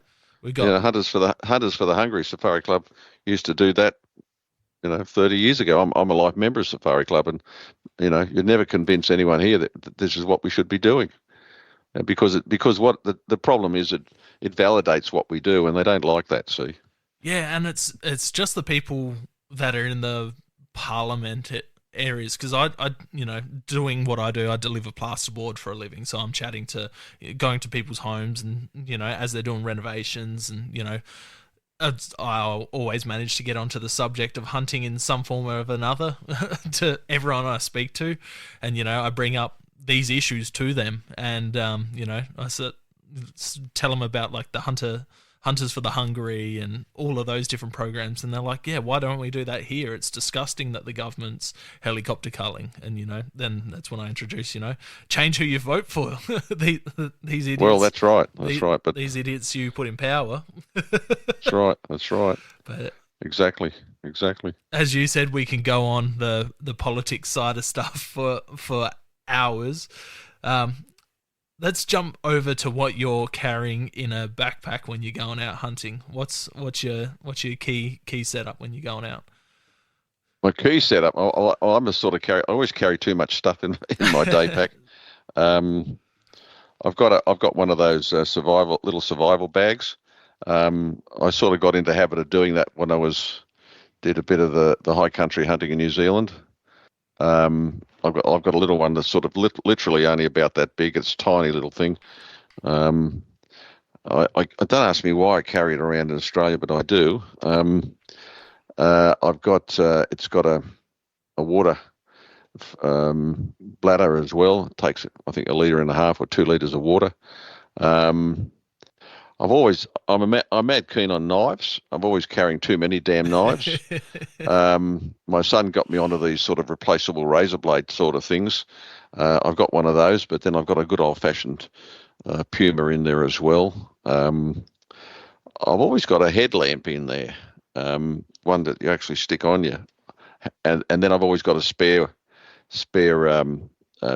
we got Hunters for the Hungry Safari Club used to do that 30 years ago. I'm a life member of Safari Club, and you'd never convince anyone here that this is what we should be doing. Because what the problem is, it validates what we do, and they don't like that. See. Yeah, and it's just the people that are in the parliament areas, because I doing what I do, I deliver plasterboard for a living, so I'm going to people's homes, and as they're doing renovations, and I'll always manage to get onto the subject of hunting in some form or another to everyone I speak to, and I bring up these issues to them, and I tell them about like the Hunters for the Hungry and all of those different programs, and they're like, yeah, why don't we do that here? It's disgusting that the government's helicopter culling. And then that's when I introduce, change who you vote for. these idiots. Well, that's right. Right. But these idiots you put in power. That's right. But exactly. As you said, we can go on the politics side of stuff for hours. Let's jump over to what you're carrying in a backpack when you're going out hunting. What's your key setup when you're going out? My key setup. I'm a sort of carry. I always carry too much stuff in my day pack. I've got one of those little survival bags. I sort of got into habit of doing that when I did a bit of the high country hunting in New Zealand. I've got a little one that's sort of literally only about that big. It's a tiny little thing. I don't ask me why I carry it around in Australia, but I do. It's got a water bladder as well. It takes, I think, 1.5 litres or 2 litres of water. I'm mad keen on knives. I'm always carrying too many damn knives. My son got me onto these sort of replaceable razor blade sort of things. I've got one of those, but then I've got a good old-fashioned Puma in there as well. I've always got a headlamp in there, one that you actually stick on you, and then I've always got a spare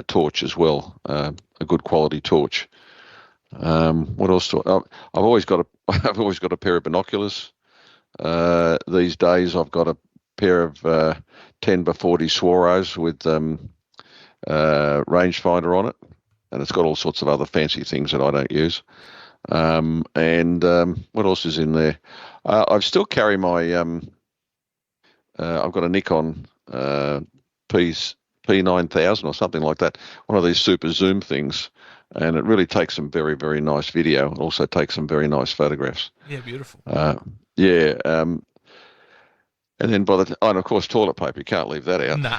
torch as well, a good quality torch. What else? I've always got a pair of binoculars. These days, I've got a pair of 10x40 Swaros with rangefinder on it, and it's got all sorts of other fancy things that I don't use. What else is in there? I still carry my. I've got a Nikon P9000 or something like that. One of these super zoom things. And it really takes some very, very nice video. It also takes some very nice photographs. Yeah, beautiful. Yeah. And then and of course, toilet paper. You can't leave that out. Nah.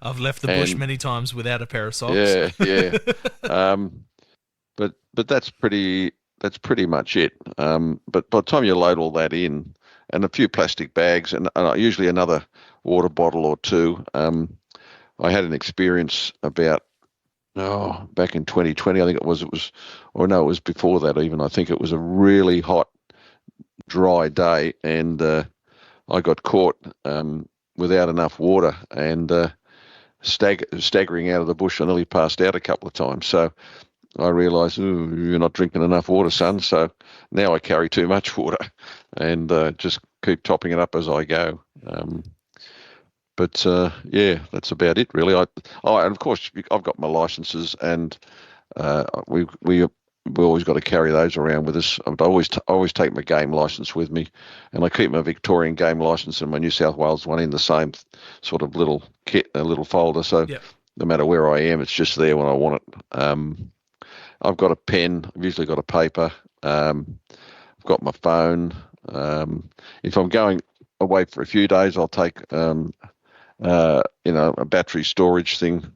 I've left the bush many times without a pair of socks. Yeah. But that's pretty much it. But by the time you load all that in, and a few plastic bags, and usually another water bottle or two. I had an experience about. Back in 2020, I think it was before that even. I think it was a really hot, dry day, and I got caught without enough water and staggering out of the bush. I nearly passed out a couple of times. So I realised, you're not drinking enough water, son. So now I carry too much water and just keep topping it up as I go. But that's about it, really. And of course I've got my licenses, and we always got to carry those around with us. I always take my game license with me, and I keep my Victorian game license and my New South Wales one in the same sort of little kit, a little folder. So no matter where I am, it's just there when I want it. I've got a pen. I've usually got a paper. I've got my phone. If I'm going away for a few days, I'll take a battery storage thing,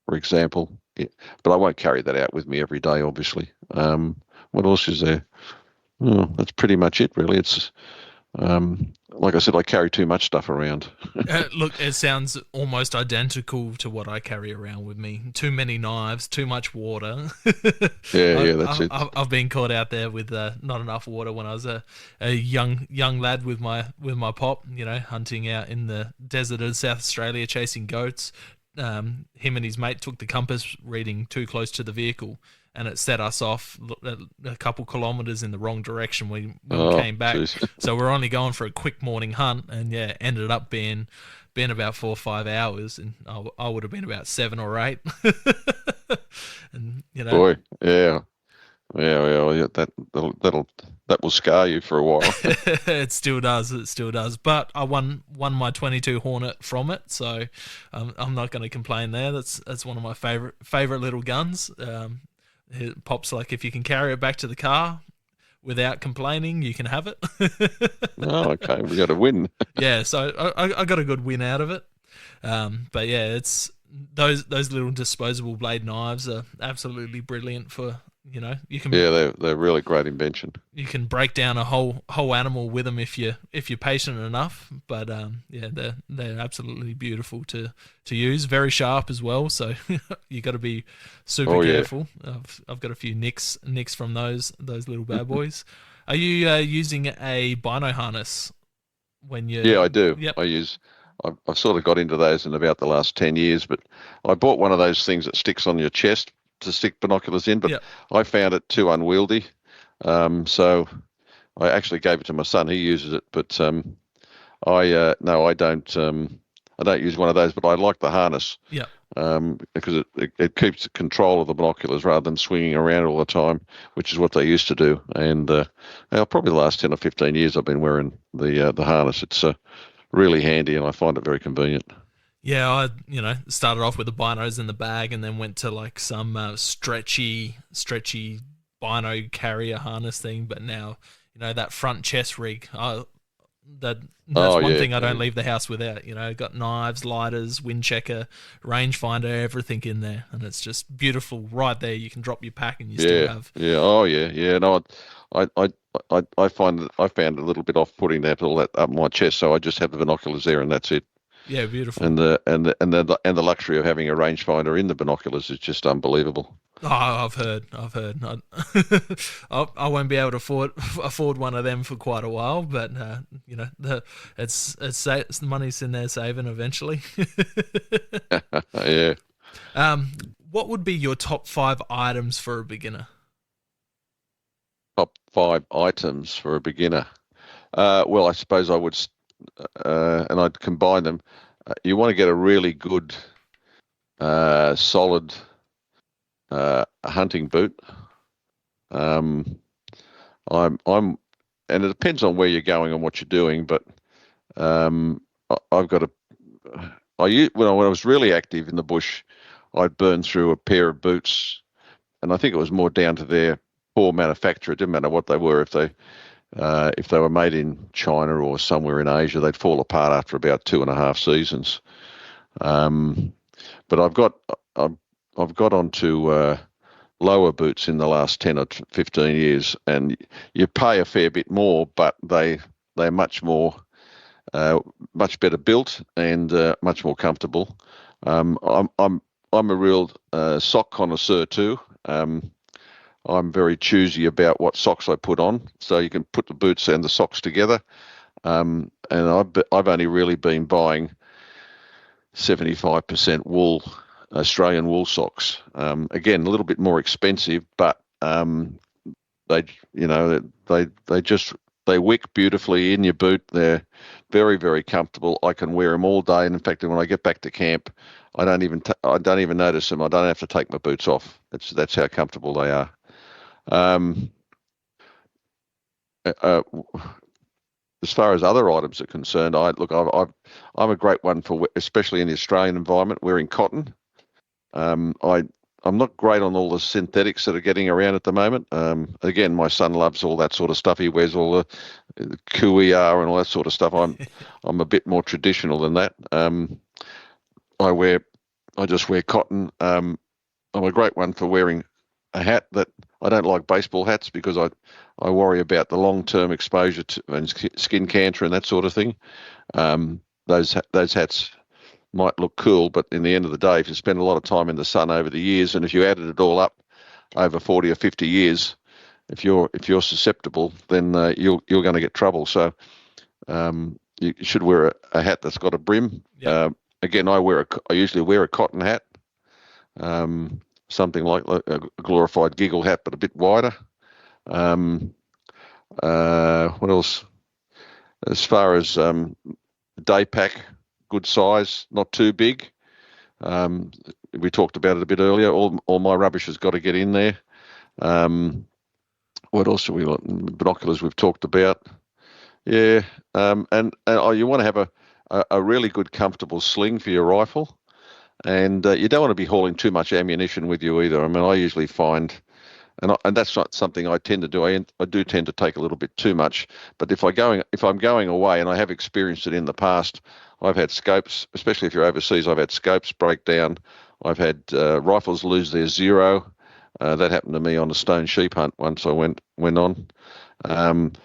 for example. Yeah. But I won't carry that out with me every day, obviously. What else is there? That's pretty much it, really. It's like I said, I carry too much stuff around. Look, it sounds almost identical to what I carry around with me. Too many knives, too much water. That's it. I've been caught out there with not enough water when I was a young lad with my pop, hunting out in the desert of South Australia, chasing goats. Him and his mate took the compass reading too close to the vehicle, and it set us off a couple kilometres in the wrong direction when we Oh, came back. geez. So we're only going for a quick morning hunt, and ended up being about 4 or 5 hours, and I would have been about 7 or 8. And Boy, yeah. Yeah, that will scar you for a while. it still does. It still does. But I won my 22 Hornet from it, so I'm not going to complain there. That's one of my favorite little guns. It pops like if you can carry it back to the car without complaining, you can have it. Oh, okay, we got to win. Yeah, so I got a good win out of it. But yeah, it's those little disposable blade knives are absolutely brilliant for. You can they're really great invention. you can break down a whole animal with them if you're patient enough. But they're absolutely beautiful to use. Very sharp as well, so you got to be super careful. I've got a few nicks from those little bad boys. Are you using a bino harness when you? Yeah, I do. Yep. I've sort of got into those in about the last 10 years, but I bought one of those things that sticks on your chest to stick binoculars in, but Yep. I found it too unwieldy. So I actually gave it to my son. He uses it, but I don't use one of those, but I like the harness. Yeah. Because it keeps control of the binoculars rather than swinging around all the time, which is what they used to do. And probably the last 10 or 15 years I've been wearing the harness. It's really handy, and I find it very convenient. Yeah, I started off with the binos in the bag, and then went to like some stretchy bino carrier harness thing. But now, that front chest rig, that's one thing I don't leave the house without. Got knives, lighters, wind checker, rangefinder, everything in there, and it's just beautiful right there. You can drop your pack, and you still have. Yeah, oh yeah. No, I found it a little bit off-putting to have all that up my chest, so I just have the binoculars there, and that's it. Yeah, beautiful. And the luxury of having a rangefinder in the binoculars is just unbelievable. Oh, I've heard. I won't be able to afford one of them for quite a while, but it's money's in there saving eventually. Yeah. What would be your top 5 items for a beginner? Top 5 items for a beginner. Well, I suppose I would. And I'd combine them. You want to get a really good, solid hunting boot. And it depends on where you're going and what you're doing, but I've got when I was really active in the bush, I'd burn through a pair of boots, and I think it was more down to their poor manufacture. It didn't matter what they were. If they were made in China or somewhere in Asia, they'd fall apart after about 2.5 seasons. But I've got onto lower boots in the last 10 or 15 years, and you pay a fair bit more, but they're much better built and much more comfortable. I'm a real sock connoisseur too. I'm very choosy about what socks I put on, so you can put the boots and the socks together. And I've only really been buying 75% wool, Australian wool socks. Again, a little bit more expensive, but they wick beautifully in your boot. They're very, very comfortable. I can wear them all day, and in fact, when I get back to camp, I don't even notice them. I don't have to take my boots off. That's how comfortable they are. As far as other items are concerned, I'm a great one for, especially in the Australian environment, wearing cotton. I'm not great on all the synthetics that are getting around at the moment. Again, my son loves all that sort of stuff. He wears all the QER and all that sort of stuff. I'm a bit more traditional than that. I just wear cotton. I'm a great one for wearing a hat. That I don't like baseball hats because I worry about the long-term exposure to and skin cancer and that sort of thing. Those hats might look cool, but in the end of the day, if you spend a lot of time in the sun over the years, and if you added it all up over 40 or 50 years, if you're susceptible, then you're going to get trouble. So you should wear a hat that's got a brim. Yep. Again, I usually wear a cotton hat. something like a glorified giggle hat, but a bit wider. What else? As far as day pack, good size, not too big. We talked about it a bit earlier. All my rubbish has got to get in there. What else have we got? Binoculars we've talked about. Yeah, and you want to have a really good, comfortable sling for your rifle, and you don't want to be hauling too much ammunition with you either. I mean, I usually find, and that's not something I tend to do. I do tend to take a little bit too much, but if I'm going away, and I have experienced it in the past, I've had scopes, especially if you're overseas. I've had scopes break down. I've had rifles lose their zero. That happened to me on a stone sheep hunt once I went on.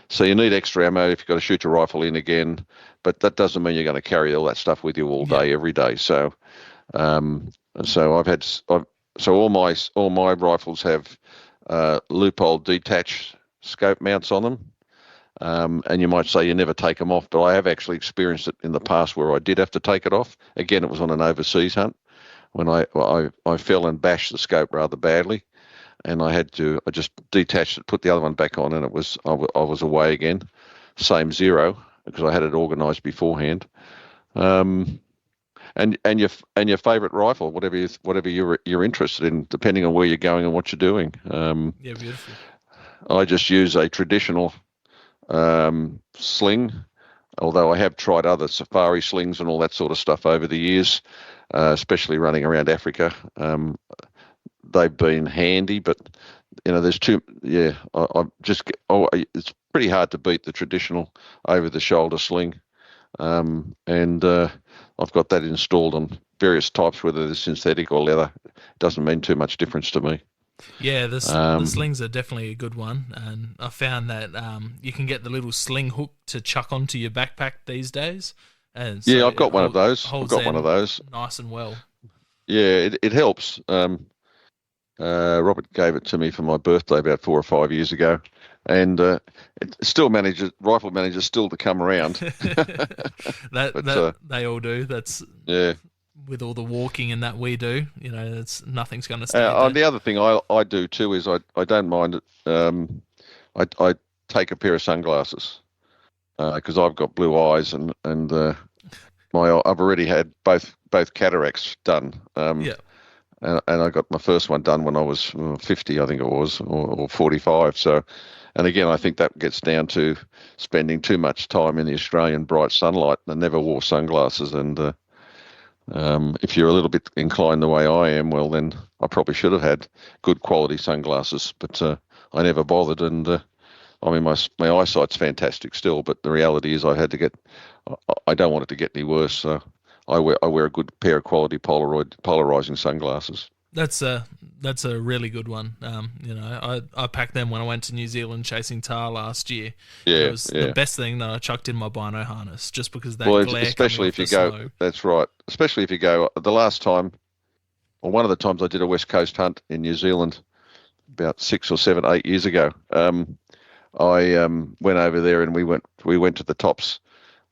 So you need extra ammo if you've got to shoot your rifle in again, but that doesn't mean you're going to carry all that stuff with you all day, every day. So, so all my rifles have loophole detach scope mounts on them. And you might say you never take them off, but I have actually experienced it in the past where I did have to take it off. Again, it was on an overseas hunt when I fell and bashed the scope rather badly. And I just detached it, put the other one back on, and I was away again, same zero, because I had it organised beforehand. And your favourite rifle, whatever you're interested in, depending on where you're going and what you're doing. Yeah, beautiful. I just use a traditional sling, although I have tried other safari slings and all that sort of stuff over the years, especially running around Africa. They've been handy, but there's too. Yeah, it's pretty hard to beat the traditional over-the-shoulder sling, and I've got that installed on various types, whether they're synthetic or leather. It doesn't mean too much difference to me. Yeah, the slings are definitely a good one, and I found that you can get the little sling hook to chuck onto your backpack these days. And so I've got one of those. Nice and well. Yeah, it helps. Robert gave it to me for my birthday about 4 or 5 years ago, and it still rifle manages still to come around. They all do. That's with all the walking and that we do, nothing's going to stay there. The other thing I do too is I don't mind it. I take a pair of sunglasses because I've got blue eyes and I've already had both cataracts done. And I got my first one done when I was 50, I think it was, or 45. So, and again, I think that gets down to spending too much time in the Australian bright sunlight. I never wore sunglasses, and if you're a little bit inclined the way I am, well, then I probably should have had good quality sunglasses, but I never bothered. And I mean, my eyesight's fantastic still, but the reality is I don't want it to get any worse. So I wear a good pair of quality polarizing sunglasses. That's a really good one. I packed them when I went to New Zealand chasing tahr last year. Yeah, it was the best thing that I chucked in my bino harness, just because that glare especially if you go. Snow. That's right. Especially if you go. The last time, or one of the times I did a West Coast hunt in New Zealand, about 6 or 7, 8 years ago. I went over there and we went to the tops,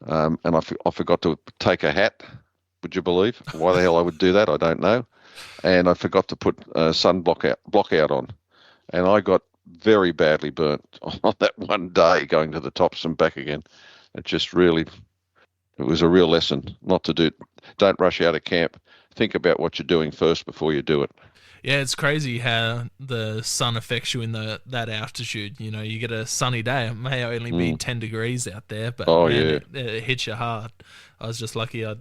and I forgot to take a hat. Would you believe? Why the hell I would do that, I don't know. And I forgot to put sun block out on, and I got very badly burnt on that one day going to the tops and back again. It was a real lesson not to do. Don't rush out of camp. Think about what you're doing first before you do it. Yeah, it's crazy how the sun affects you in that altitude. You get a sunny day. It may only be 10 degrees out there, but it hits you hard. I was just lucky. I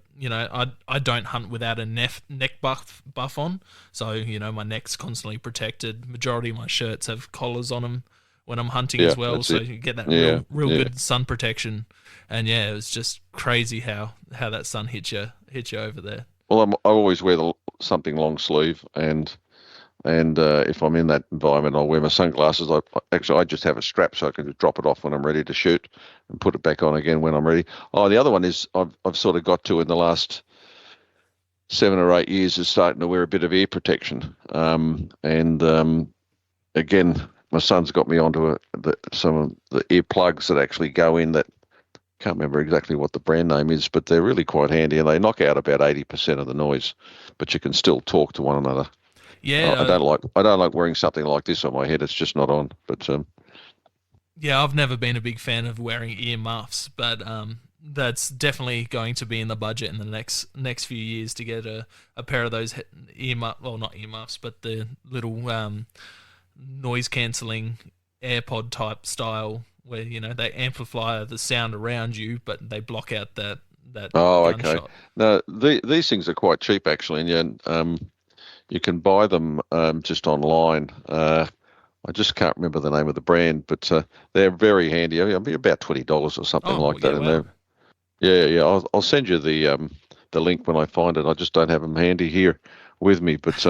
don't hunt without a neck buff on, so my neck's constantly protected. Majority of my shirts have collars on them when I'm hunting as well, so you get that real good sun protection. And it was just crazy how that sun hit you over there. Well, I always wear something long sleeve, and if I'm in that environment, I'll wear my sunglasses. I just have a strap so I can just drop it off when I'm ready to shoot and put it back on again when I'm ready. Oh, the other one is I've sort of got to in the last 7 or 8 years is starting to wear a bit of ear protection. Again, my son's got me onto some of the ear plugs that actually go in that. Can't remember exactly what the brand name is, but they're really quite handy, and they knock out about 80% of the noise, but you can still talk to one another. I Yeah, don't like wearing something like this on my head. It's just not on. But yeah, I've never been a big fan of wearing earmuffs, but that's definitely going to be in the budget in the next few years to get a pair of those earmuff, well, not earmuffs, but the little noise cancelling AirPod type style where they amplify the sound around you, but they block out that oh, okay. gunshot. No, these things are quite cheap actually, and you can buy them just online. I just can't remember the name of the brand, but they're very handy. I mean, about $20 or something Oh like yeah, that, and wow. they're yeah. I'll send you the link when I find it. I just don't have them handy here with me, but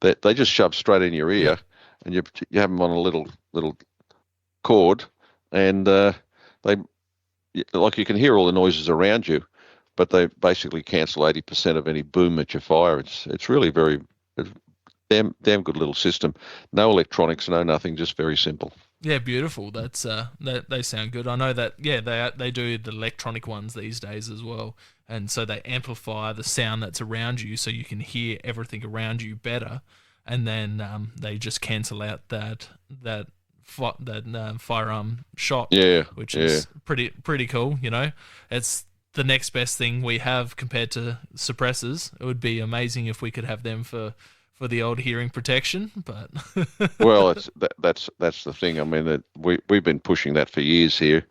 they just shove straight in your Yep. ear, and you have them on a little cord, and they like you can hear all the noises around you, but they basically cancel 80% of any boom that you fire. It's really very it's damn good little system. No electronics, no nothing, just very simple. Yeah, beautiful. That's that they sound good. I know that yeah, they do the electronic ones these days as well. And so they amplify the sound that's around you so you can hear everything around you better. And then they just cancel out that firearm shot, Yeah, which yeah. is pretty cool, It's the next best thing we have compared to suppressors. It would be amazing if we could have them for the old hearing protection, but Well, that's the thing. I mean, that we've been pushing that for years here,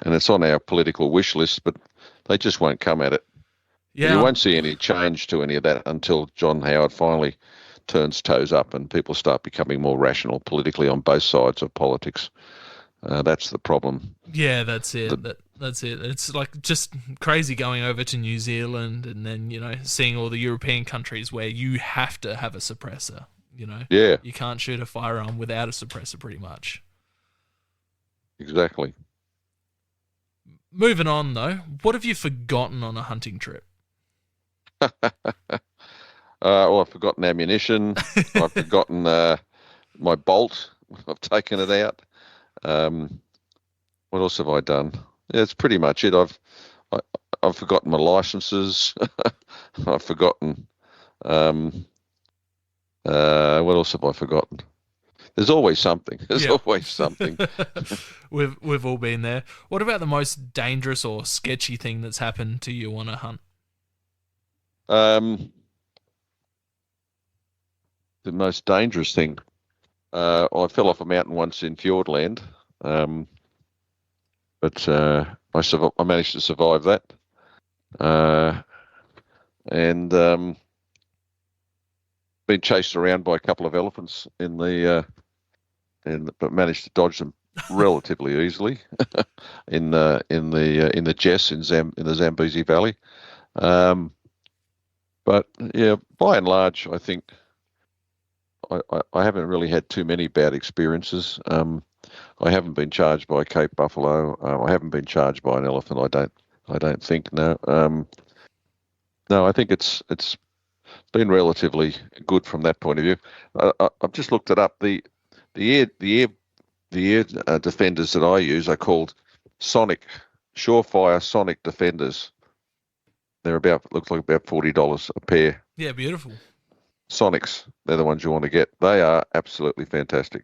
and it's on our political wish list, but they just won't come at it. You yeah, won't see any change to any of that until John Howard finally turns toes up and people start becoming more rational politically on both sides of politics. That's the problem. yeah, that's The, it. That's it. It's like just crazy going over to New Zealand and then seeing all the European countries where you have to have a suppressor. yeah, You can't shoot a firearm without a suppressor, pretty much. exactly. Moving on though, what have you forgotten on a hunting trip? Well, I've forgotten ammunition. I've forgotten my bolt. I've taken it out. Um, what else have I done? Yeah, it's pretty much it. I, I've forgotten my licenses. I've forgotten. Um, what else have I forgotten? There's always something. There's Yeah. always something. We've all been there. What about the most dangerous or sketchy thing that's happened to you on a hunt? Um, the most dangerous thing. I fell off a mountain once in Fiordland, um, but I managed to survive that, uh, and been chased around by a couple of elephants but managed to dodge them relatively easily in the Jess in the Zambezi Valley. Um, but yeah, by and large, I think I haven't really had too many bad experiences. I haven't been charged by a Cape buffalo. I haven't been charged by an elephant. I don't think no. No, I think it's been relatively good from that point of view. I've just looked it up. The air defenders that I use are called Surefire Sonic Defenders. They're looks like about $40 a pair. Yeah, beautiful. Sonics, they're the ones you want to get. They are absolutely fantastic.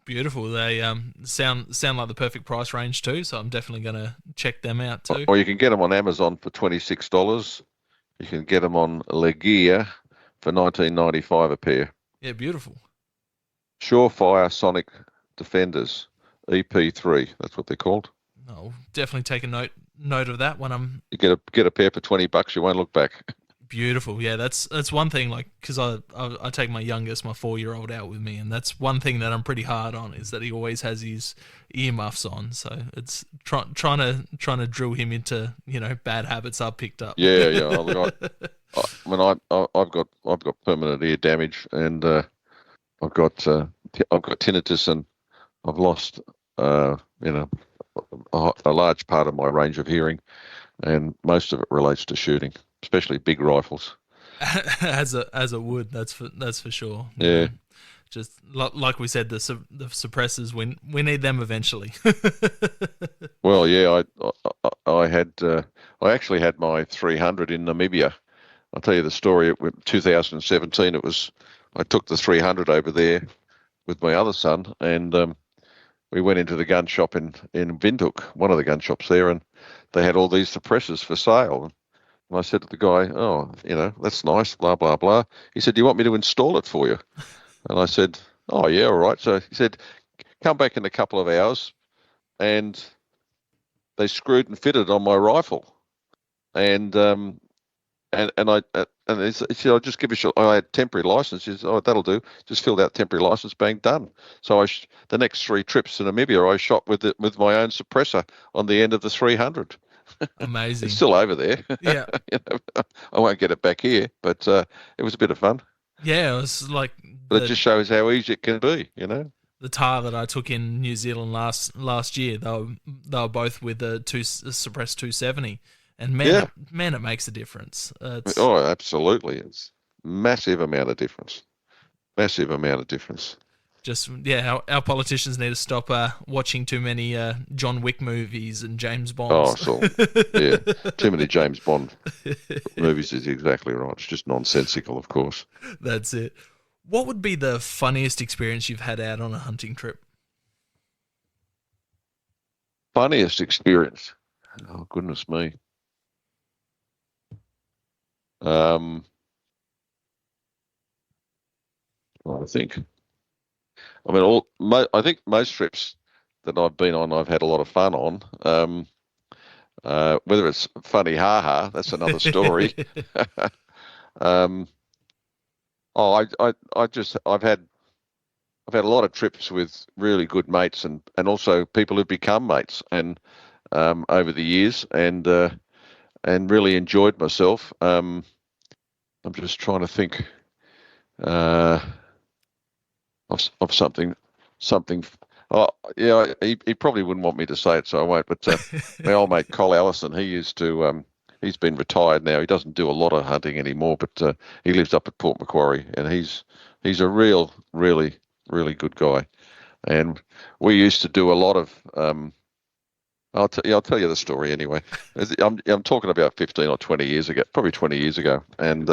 Beautiful. They sound like the perfect price range too, so I'm definitely going to check them out too. Or you can get them on Amazon for $26. You can get them on Legear for $19.95 a pair. Yeah, beautiful. Surefire Sonic Defenders, EP3. That's what they're called. I'll definitely take a note of that when I'm You get a pair for $20. You won't look back. beautiful. Yeah, that's one thing. Like, because I take my youngest, my 4-year-old, out with me, and that's one thing that I'm pretty hard on is that he always has his earmuffs on. So it's trying to drill him into bad habits I've picked up. Yeah, yeah. I've got permanent ear damage, and I've got tinnitus, and I've lost a large part of my range of hearing, and most of it relates to shooting, especially big rifles. as a would, that's for sure. Yeah. Just like we said, the suppressors, we need them eventually. Well, yeah, I actually had my 300 in Namibia. I'll tell you the story. In 2017, it was I took the 300 over there with my other son, and we went into the gun shop in Windhoek, one of the gun shops there, and they had all these suppressors for sale. And I said to the guy, "Oh, that's nice, blah, blah, blah." He said, "Do you want me to install it for you?" And I said, "Oh, yeah, all right." So he said, "Come back in a couple of hours," and they screwed and fitted on my rifle. And he said, "I'll just give you." I had temporary license. He said, "Oh, that'll do. Just filled out temporary license, bang, done." So the next 3 trips to Namibia, I shot with my own suppressor on the end of the 300. Amazing. It's still over there. Yeah. I won't get it back here, but it was a bit of fun. Yeah, it was like. But it just shows how easy it can be, The tire that I took in New Zealand last year, they were both with a suppressed 270, and man, it makes a difference. Absolutely, it's massive amount of difference. Massive amount of difference. Just our politicians need to stop watching too many John Wick movies and James Bond. Oh, so yeah, too many James Bond movies is exactly right. It's just nonsensical, of course. That's it. What would be the funniest experience you've had out on a hunting trip? Funniest experience? Oh, goodness me. I think. I think most trips that I've been on, I've had a lot of fun on. Whether it's funny, that's another story. I've had a lot of trips with really good mates and also people who've become mates and over the years and really enjoyed myself. I'm just trying to think of something. Oh, yeah, he probably wouldn't want me to say it, so I won't. But my old mate Col Allison, he used to. He's been retired now. He doesn't do a lot of hunting anymore, but he lives up at Port Macquarie, and he's a really good guy. And we used to do a lot of. I'll tell you the story anyway. I'm talking about 15 or 20 years ago, probably 20 years ago, and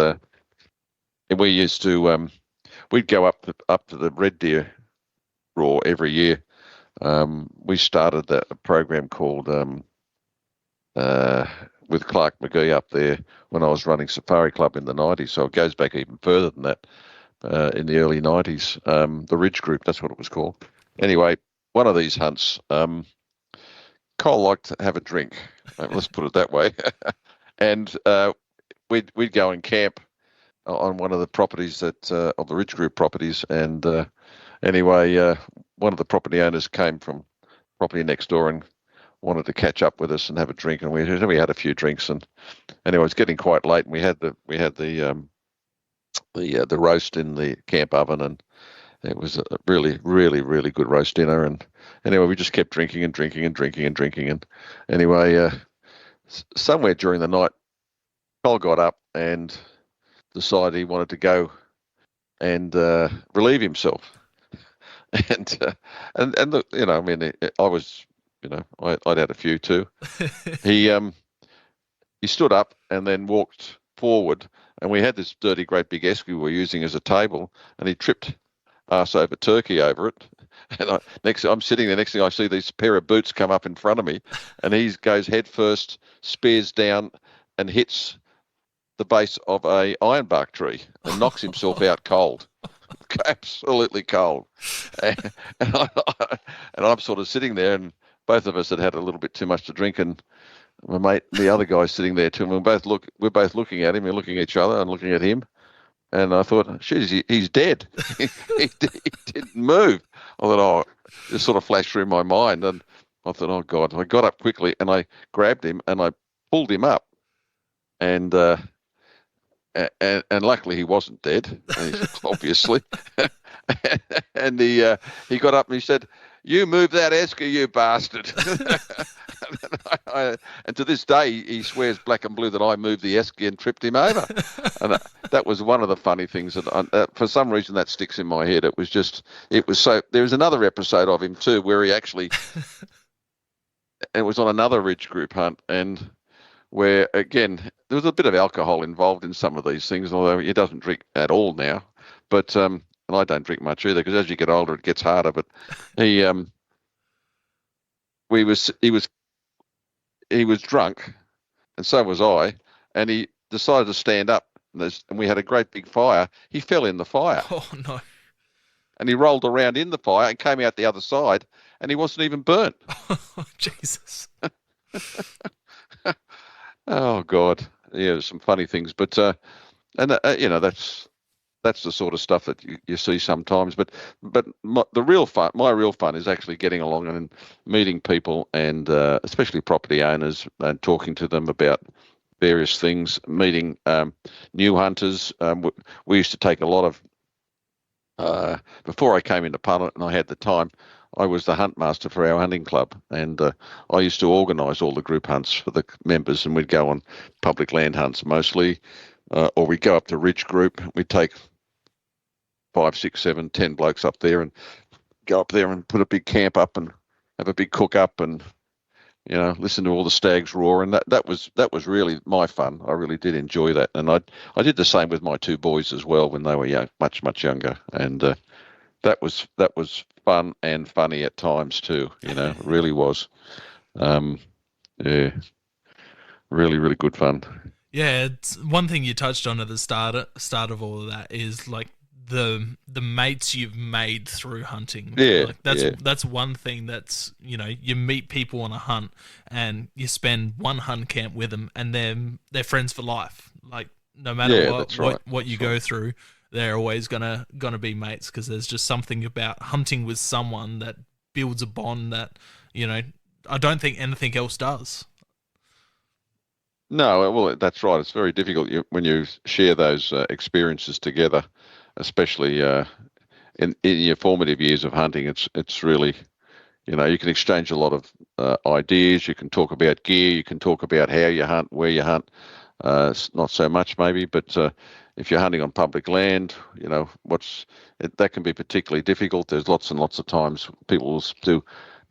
we used to we'd go up to the Red Deer Raw every year. We started a program called with Clark McGee up there when I was running Safari Club in the 90s. So it goes back even further than that, in the early 90s. The Ridge Group, that's what it was called. Anyway, one of these hunts, Cole liked to have a drink. Let's put it that way. And we'd go and camp on one of the properties of the Ridge Group properties. And anyway, one of the property owners came from property next door and wanted to catch up with us and have a drink, and we had a few drinks, and anyway, it was getting quite late, and we had the roast in the camp oven, and it was a really good roast dinner, and anyway, we just kept drinking, and anyway, somewhere during the night, Cole got up and decided he wanted to go and relieve himself, and look, I mean, I was. I'd had a few too. He stood up and then walked forward, and we had this dirty, great big esky we were using as a table, and he tripped ass over turkey over it. And I'm sitting there. Next thing I see, these pair of boots come up in front of me, and he goes head first, spears down, and hits the base of a ironbark tree and knocks himself out cold. Absolutely cold. And I'm sort of sitting there, and both of us had had a little bit too much to drink, and my mate, the other guy, sitting there too. And we're both looking at him, we're looking at each other, and looking at him. And I thought, geez, he's dead. he didn't move. I thought, oh, it sort of flashed through my mind, and I thought, oh God. I got up quickly and I grabbed him and I pulled him up, and luckily he wasn't dead, obviously. And he got up and he said, "You move that esky, you bastard." And to this day, he swears black and blue that I moved the esky and tripped him over. And that was one of the funny things that for some reason that sticks in my head. It was so. There was another episode of him too where he actually, it was on another Ridge Group hunt, and where again there was a bit of alcohol involved in some of these things, although he doesn't drink at all now. But and I don't drink much either, because as you get older, it gets harder. But he we was he was drunk, and so was I, and he decided to stand up, and we had a great big fire. He fell in the fire, Oh no. and he rolled around in the fire and came out the other side, and he wasn't even burnt. Oh, Jesus. Oh God, yeah, some funny things, but that's the sort of stuff that you see sometimes. But my real fun is actually getting along and meeting people, and especially property owners, and talking to them about various things. Meeting new hunters. We used to take a lot of. Before I came into Parliament and I had the time, I was the hunt master for our hunting club, and I used to organise all the group hunts for the members, and we'd go on public land hunts mostly, or we'd go up to Ridge Group. We'd take 5, 6, 7, 10 blokes up there and go up there and put a big camp up and have a big cook up and listen to all the stags roar, and that was really my fun. I really did enjoy that, and I did the same with my two boys as well when they were young, much younger, and that was fun and funny at times too. It really was. Yeah, really good fun. Yeah, it's one thing you touched on at the start of all of that is like the mates you've made through hunting. Yeah, like that's one thing that's, you meet people on a hunt and you spend one hunt camp with them, and they're friends for life. Like no matter what you go through, they're always gonna be mates, because there's just something about hunting with someone that builds a bond that I don't think anything else does. No, well, that's right. It's very difficult when you share those experiences together, especially in your formative years of hunting. It's really, you can exchange a lot of ideas. You can talk about gear. You can talk about how you hunt, where you hunt. It's not so much maybe, but if you're hunting on public land, that can be particularly difficult. There's lots and lots of times people will do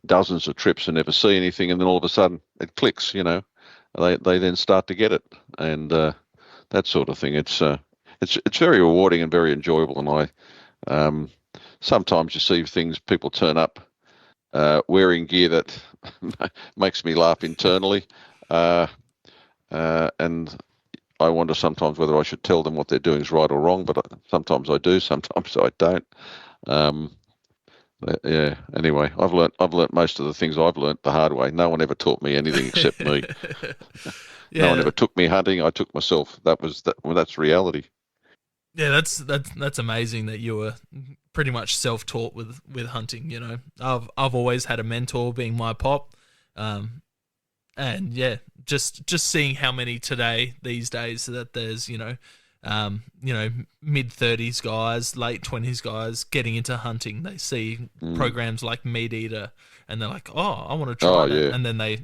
dozens of trips and never see anything, and then all of a sudden it clicks. They then start to get it, and that sort of thing. It's very rewarding and very enjoyable. And I sometimes you see things, people turn up wearing gear that makes me laugh internally, and I wonder sometimes whether I should tell them what they're doing is right or wrong. But sometimes I do, sometimes I don't. Yeah. Anyway, I've learnt most of the things I've learnt the hard way. No one ever taught me anything except me. Yeah. No one ever took me hunting. I took myself. That's reality. Yeah, that's amazing that you were pretty much self-taught with hunting. I've always had a mentor, being my pop, and yeah, just seeing how many these days that there's mid-30s guys, late 20s guys getting into hunting. They see programs like Meat Eater, and they're like, oh, I want to try that. Yeah. And then they,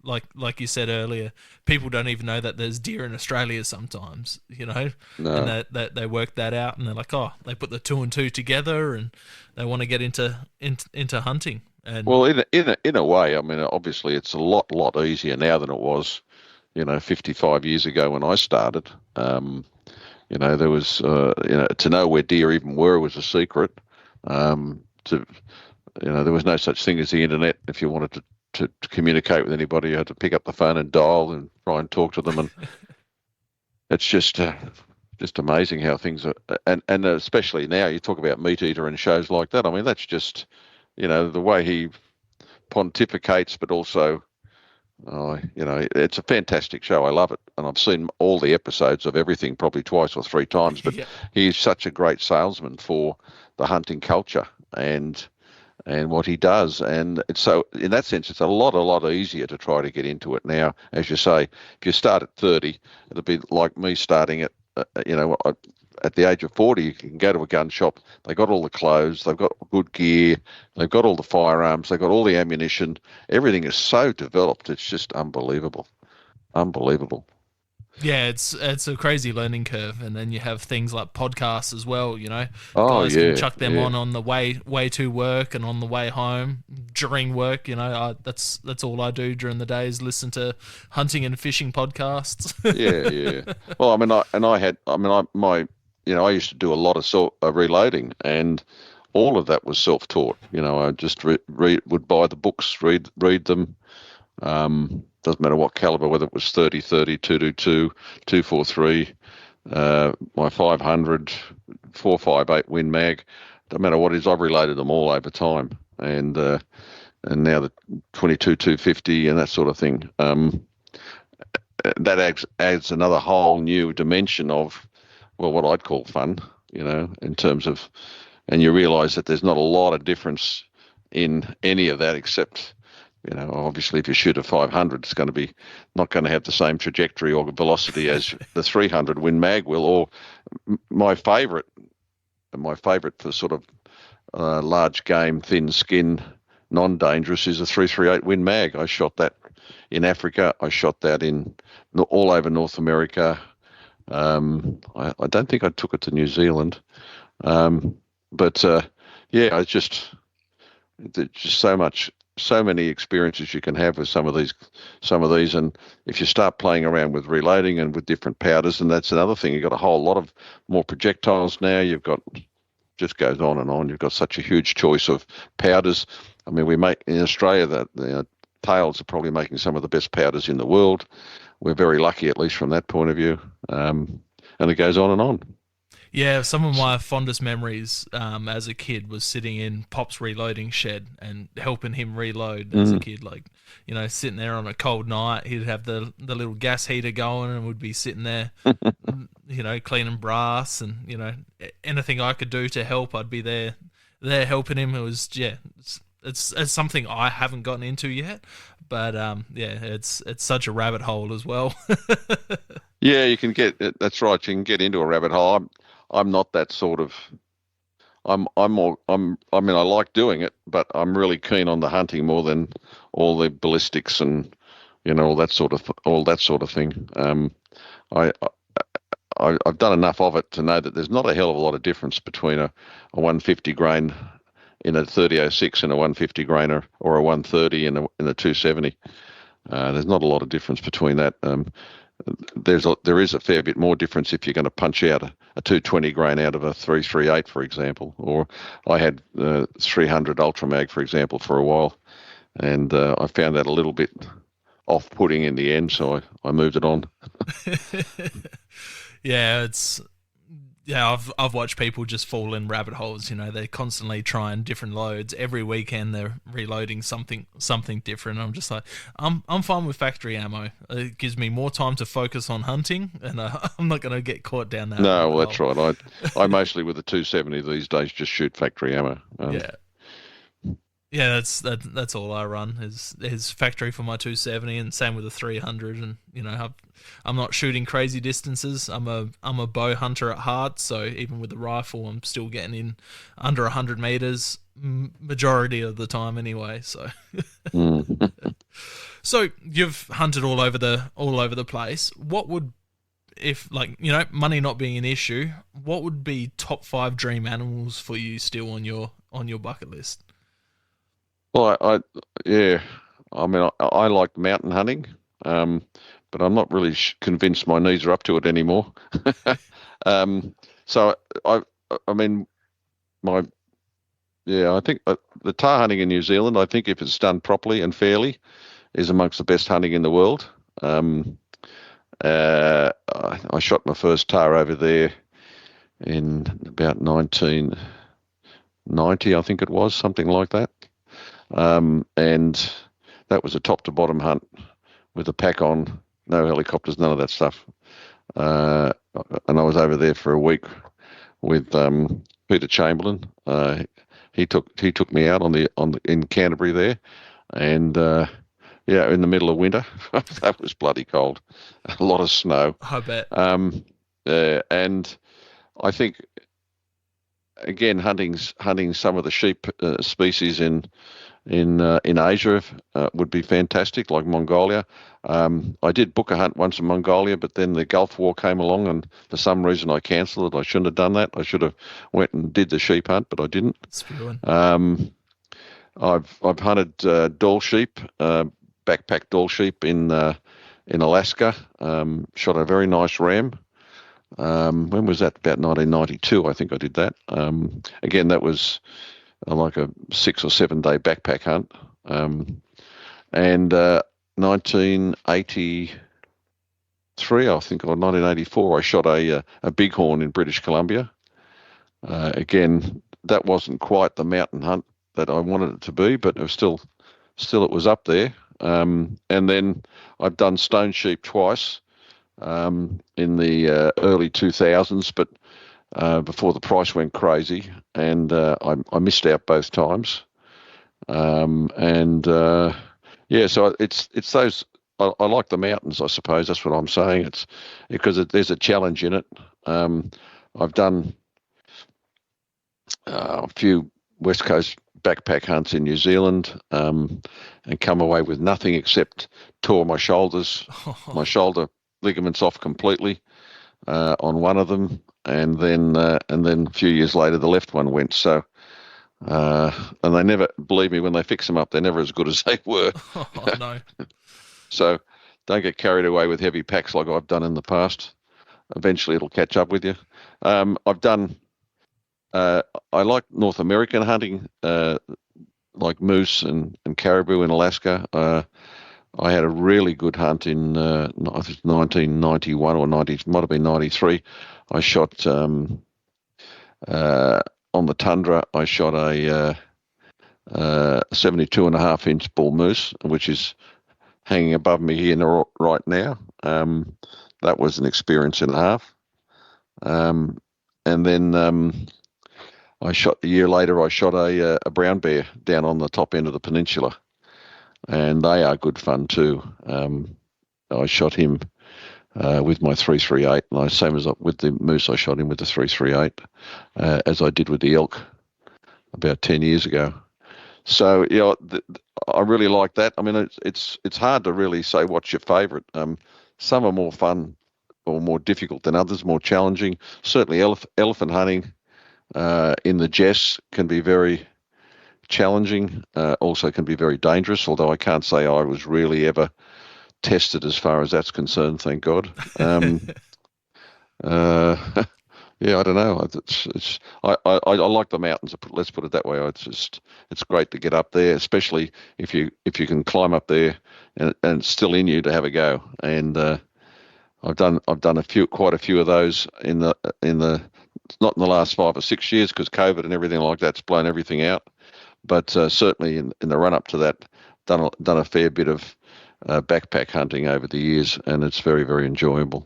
like you said earlier, people don't even know that there's deer in Australia sometimes, No. And that they work that out, and they're like, oh, they put the 2 and 2 together, and they want to get into hunting. And well, in a way, I mean, obviously it's a lot easier now than it was, 55 years ago when I started. There was, to know where deer even were was a secret. There was no such thing as the internet. If you wanted to communicate with anybody, you had to pick up the phone and dial and try and talk to them. And it's just amazing how things are. And especially now, you talk about Meat Eater and shows like that. I mean, that's just, the way he pontificates, but also, it's a fantastic show. I love it. And I've seen all the episodes of everything probably twice or 3 times, but yeah. He's such a great salesman for the hunting culture and what he does. And it's so, in that sense, it's a lot easier to try to get into it now. As you say, if you start at 30, it'll be like me starting at, at the age of 40, you can go to a gun shop. They got all the clothes, they've got good gear, they've got all the firearms, they've got all the ammunition. Everything is so developed. It's just unbelievable. Yeah, it's a crazy learning curve, and then you have things like podcasts as well. Guys can chuck them on the way to work and on the way home during work. That's all I do during the day is listen to hunting and fishing podcasts. Yeah. Well, my I used to do a lot of reloading, and all of that was self-taught. I just would buy the books, read them. Doesn't matter what caliber, whether it was 30-30, 222, 243, my 500, 458 Win Mag. Doesn't matter what it is, I've reloaded them all over time, and now the 22 250 and that sort of thing. That adds another whole new dimension of, well, what I'd call fun, in terms of, and you realise that there's not a lot of difference in any of that except, obviously if you shoot a 500, it's going to be not going to have the same trajectory or velocity as the 300 Win Mag will. Or my favourite for sort of large game, thin skin, non-dangerous is a 338 Win Mag. I shot that in Africa. I shot that in all over North America. I don't think I took it to New Zealand, but it's just there's just so many experiences you can have with some of these, and if you start playing around with reloading and with different powders, and that's another thing, you've got a whole lot of more projectiles now. You've got, just goes on and on. You've got such a huge choice of powders. I mean, we make in Australia that Tails are probably making some of the best powders in the world. We're very lucky, at least from that point of view. And it goes on and on. Yeah, some of my fondest memories as a kid was sitting in Pop's reloading shed and helping him reload as a kid. Like, sitting there on a cold night, he'd have the little gas heater going and would be sitting there, cleaning brass, and, anything I could do to help, I'd be there helping him. It was, it's something I haven't gotten into yet, but it's such a rabbit hole as well. Yeah, you can that's right. You can get into a rabbit hole. I'm not that sort of. I like doing it, but I'm really keen on the hunting more than all the ballistics and all that sort of thing. I've done enough of it to know that there's not a hell of a lot of difference between a 150 grain in a 30-06 and a 150 grainer, or a 130 in a 270. There's not a lot of difference between that. There is a fair bit more difference if you're going to punch out a 220 grain out of a 338, for example. Or I had 300 Ultra Mag, for example, for a while, and I found that a little bit off-putting in the end, so I moved it on. I've watched people just fall in rabbit holes. They're constantly trying different loads. Every weekend they're reloading something different. I'm just like, I'm fine with factory ammo. It gives me more time to focus on hunting, and I'm not going to get caught down that. No, well, that's right. I mostly with the 270 these days just shoot factory ammo. Yeah, that's all I run is factory for my 270, and same with the 300. And I'm not shooting crazy distances. I'm a bow hunter at heart, so even with the rifle, I'm still getting in under 100 meters majority of the time anyway. So, So you've hunted all over the place. What would, if money not being an issue, what would be top 5 dream animals for you still on your bucket list? Well, I like mountain hunting, but I'm not really convinced my knees are up to it anymore. So I think the tahr hunting in New Zealand, I think if it's done properly and fairly, is amongst the best hunting in the world. I shot my first tahr over there in about 1990, I think it was, something like that. And that was a top to bottom hunt with a pack on, no helicopters, none of that stuff. And I was over there for a week with Peter Chamberlain. He took me out in Canterbury there, and in the middle of winter. That was bloody cold. A lot of snow. I bet. And I think, again, hunting some of the sheep species in Asia would be fantastic, like Mongolia. I did book a hunt once in Mongolia, but then the Gulf War came along, and for some reason I cancelled it. I shouldn't have done that. I should have went and did the sheep hunt, but I didn't. I've hunted doll sheep, backpack doll sheep in Alaska. Shot a very nice ram. When was that? About 1992, I think I did that. Again, that was like a 6 or 7 day backpack hunt. And 1983, I think, or 1984, I shot a bighorn in British Columbia. Again, that wasn't quite the mountain hunt that I wanted it to be, but it was still it was up there. And then I've done stone sheep twice in the early 2000s, but before the price went crazy, and I missed out both times. And yeah, so it's those. I like the mountains, I suppose. That's what I'm saying. It's because there's a challenge in it. I've done a few West Coast backpack hunts in New Zealand, and come away with nothing except tore my shoulders, my shoulder ligaments off completely on one of them, and then a few years later the left one went. So. And they never, believe me, when they fix them up, they're never as good as they were. Oh, no. So don't get carried away with heavy packs like I've done in the past. Eventually it'll catch up with you. I've done, I like North American hunting, like moose and caribou in Alaska. I had a really good hunt in I think 1991 or 90, might have been 93. I shot on the tundra. I shot a 72.5-inch bull moose, which is hanging above me here right now. That was an experience and a half. And then a year later, I shot a brown bear down on the top end of the peninsula, and they are good fun too. I shot him with my 338, and same as with the moose, I shot him with the 338, as I did with the elk about 10 years ago. So I really like that. I mean, it's hard to really say what's your favourite. Some are more fun or more difficult than others, more challenging. Certainly, elephant hunting in the Jess can be very challenging. Also, can be very dangerous. Although I can't say I was really ever tested as far as that's concerned. Thank God. Yeah, I don't know. I like the mountains. Let's put it that way. It's great to get up there, especially if you can climb up there and it's still in you to have a go. And I've done quite a few of those in the not in the last 5 or 6 years, because COVID and everything like that's blown everything out. But certainly in the run up to that, done a fair bit of backpack hunting over the years, and it's very, very enjoyable.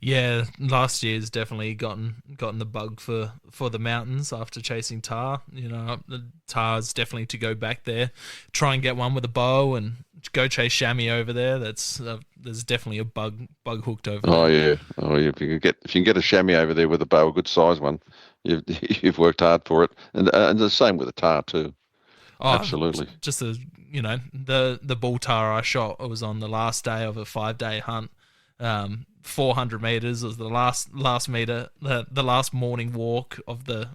Yeah, last year's definitely gotten the bug for the mountains after chasing tahr. The tahr's definitely to go back there, try and get one with a bow, and go chase chamois over there. That's there's definitely a bug hooked over there. Oh yeah. If you can get a chamois over there with a bow, a good size one, you've worked hard for it, and the same with a tahr too. Oh, absolutely. Just the bull tahr I shot, it was on the last day of a 5-day hunt. 400 meters was the last meter, the last morning walk of the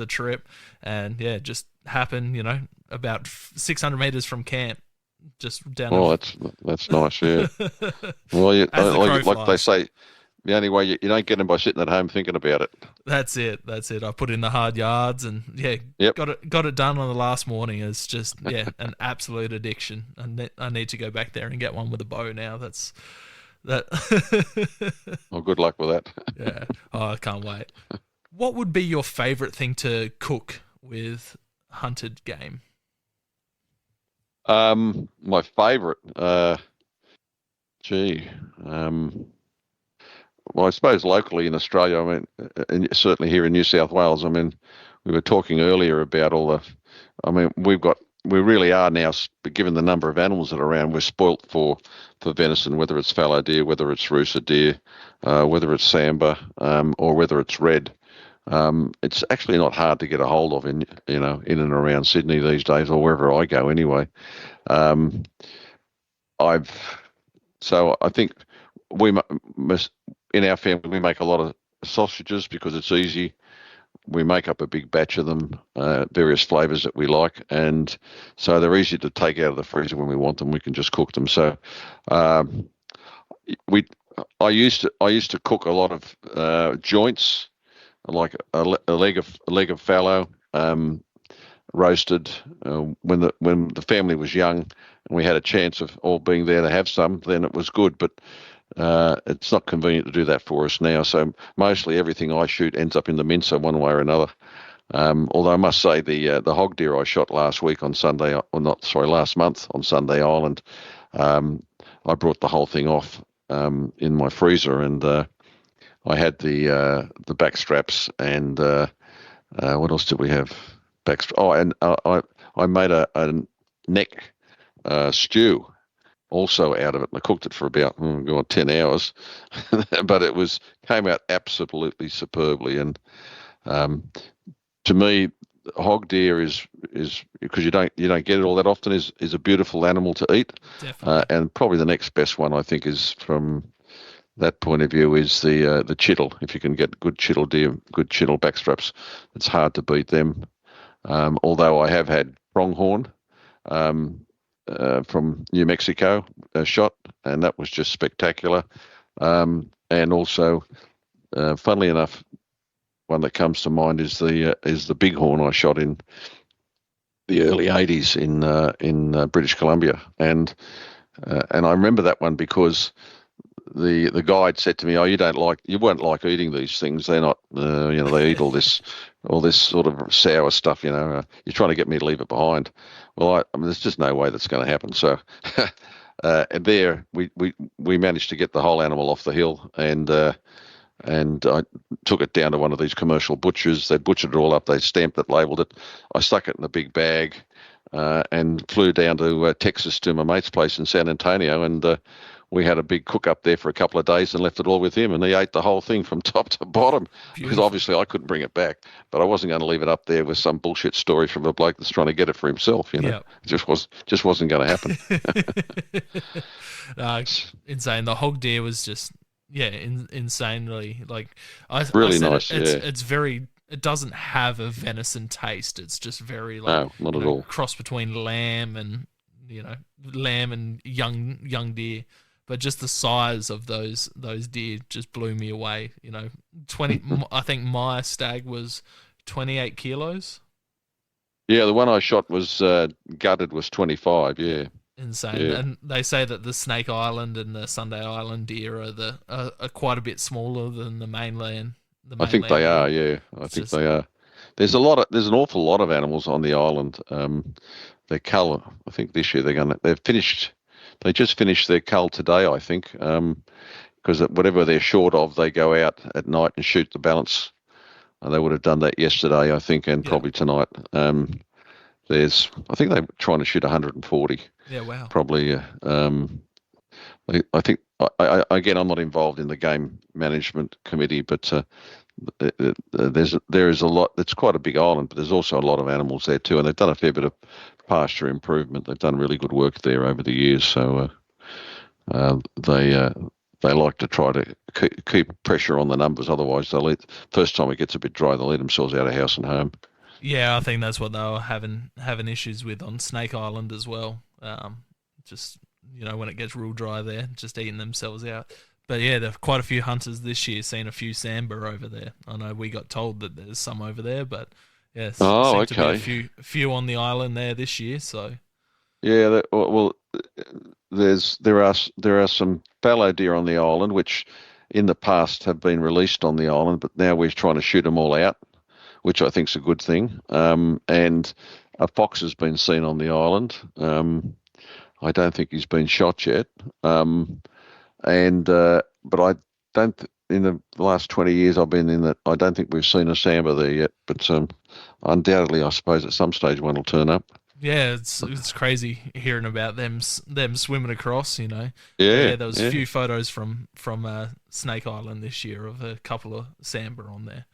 trip, and yeah, just happened, about 600 meters from camp, just down. Oh, that's nice, yeah. Well, like they say, the only way you don't get them by sitting at home thinking about it. That's it. I put in the hard yards, and got it done on the last morning. It's just an absolute addiction. I need to go back there and get one with a bow now. That's that. Well, good luck with that. Yeah. Oh, I can't wait. What would be your favourite thing to cook with hunted game? My favourite, well, I suppose locally in Australia, I mean, and certainly here in New South Wales, I mean, we were talking earlier about we really are now, given the number of animals that are around, we're spoilt for venison, whether it's fallow deer, whether it's rooster deer, whether it's sambar, or whether it's red. It's actually not hard to get a hold of in and around Sydney these days, or wherever I go anyway. So I think we must, in our family, we make a lot of sausages because it's easy. We make up a big batch of them, various flavours that we like, and so they're easy to take out of the freezer when we want them. We can just cook them. So I used to cook a lot of joints, like a leg of fallow, roasted, when the family was young and we had a chance of all being there to have some. Then it was good, but it's not convenient to do that for us now. So mostly everything I shoot ends up in the mincer one way or another. Although I must say the hog deer I shot last week on Sunday, or not, sorry, last month on Sunday Island, um, I brought the whole thing off in my freezer, and I had the back straps, and what else did we have? Oh, and I made a neck stew also out of it, and I cooked it for about 10 hours, but came out absolutely superbly. And um, to me, hog deer is because you don't get it all that often, is a beautiful animal to eat. Definitely. And probably the next best one, I think, is from that point of view, is the chital. If you can get good chital deer, good chital backstraps, it's hard to beat them. Although I have had pronghorn um, from New Mexico shot, and that was just spectacular. And also, funnily enough, one that comes to mind is the bighorn I shot in the early '80s in British Columbia, and I remember that one because the guide said to me, "Oh, you won't like eating these things. They're not, they eat all this sort of sour stuff. You're trying to get me to leave it behind." Well, I mean, there's just no way that's going to happen. So, and there we managed to get the whole animal off the hill, and I took it down to one of these commercial butchers. They butchered it all up. They stamped it, labelled it. I stuck it in a big bag, and flew down to Texas to my mate's place in San Antonio, and we had a big cook up there for a couple of days and left it all with him, and he ate the whole thing from top to bottom. Because Beautiful. obviously I couldn't bring it back, but I wasn't going to leave it up there with some bullshit story from a bloke that's trying to get it for himself. Yeah. It just wasn't going to happen. Insane. The hog deer was just insanely like I Really said nice. it doesn't have a venison taste. It's just very No, not at all. cross between lamb and young deer. But just the size of those deer just blew me away. 20. I think my stag was 28 kilos. Yeah, the one I shot was gutted was 25. Yeah. Insane. Yeah. And they say that the Snake Island and the Sunday Island deer are quite a bit smaller than the mainland. I think they are. Yeah, they are. There's an awful lot of animals on the island. Their cull, I think this year they just finished their cull today, I think, because whatever they're short of, they go out at night and shoot the balance. They would have done that yesterday, I think, and probably tonight. I think they're trying to shoot 140. Yeah, wow. Probably. I think, again, I'm not involved in the game management committee, but there is a lot. It's quite a big island, but there's also a lot of animals there too, and they've done a fair bit of pasture improvement. They've done really good work there over the years, so they like to try to keep pressure on the numbers. Otherwise, first time it gets a bit dry, they'll let themselves out of house and home. Yeah, I think that's what they were having issues with on Snake Island as well. Just when it gets real dry there, just eating themselves out. But yeah, there are quite a few hunters this year seen a few sambar over there. I know we got told that there's some over there, but yeah, seems to be a few on the island there this year. So yeah, there are some fallow deer on the island, which in the past have been released on the island, but now we're trying to shoot them all out, which I think is a good thing. And a fox has been seen on the island. I don't think he's been shot yet. But I don't. In the last 20 years I've been in that, I don't think we've seen a sambar there yet. But undoubtedly, I suppose at some stage one will turn up. Yeah, it's crazy hearing about them swimming across. Yeah, there was a few photos from Snake Island this year of a couple of sambar on there,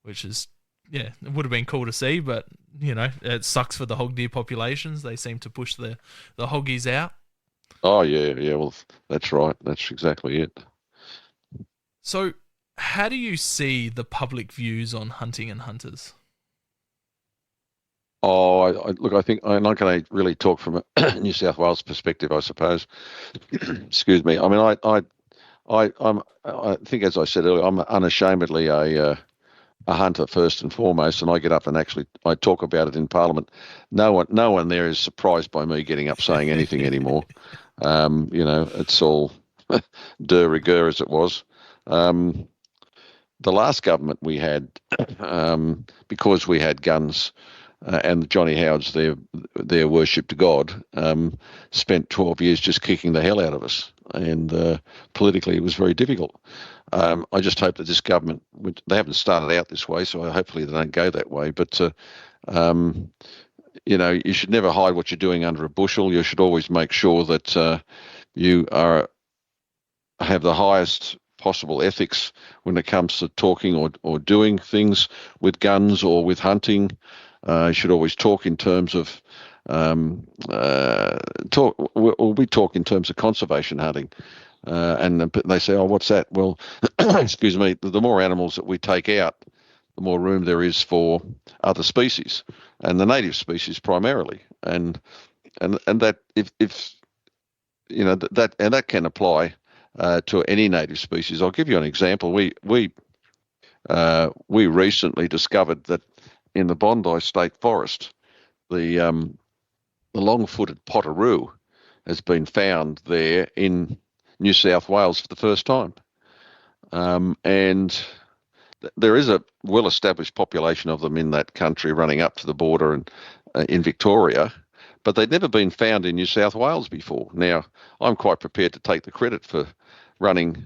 which is it would have been cool to see. But it sucks for the hog deer populations. They seem to push the hoggies out. Oh yeah. Well, that's right. That's exactly it. So, how do you see the public views on hunting and hunters? Oh, look, I think I'm not going to really talk from a New South Wales perspective, I suppose. Excuse me. I mean, I think, as I said earlier, I'm unashamedly a hunter first and foremost, and I get up and actually I talk about it in Parliament. No one there is surprised by me getting up saying anything anymore. It's all de rigueur as it was. The last government we had, because we had guns, and Johnny Howard's their worship to God, spent 12 years just kicking the hell out of us, and politically it was very difficult. I just hope that this government, they haven't started out this way, so hopefully they don't go that way. But you should never hide what you're doing under a bushel. You should always make sure that you have the highest possible ethics when it comes to talking or doing things with guns or with hunting. You should always talk in terms of we talk in terms of conservation hunting. And they say, oh, what's that? Well, excuse me, the more animals that we take out, the more room there is for other species, and the native species primarily. And that if that can apply to any native species. I'll give you an example. We recently discovered that in the Bondi State Forest, the long-footed potteroo has been found there in New South Wales for the first time, and there is a well-established population of them in that country running up to the border and in Victoria, but they'd never been found in New South Wales before. Now, I'm quite prepared to take the credit for running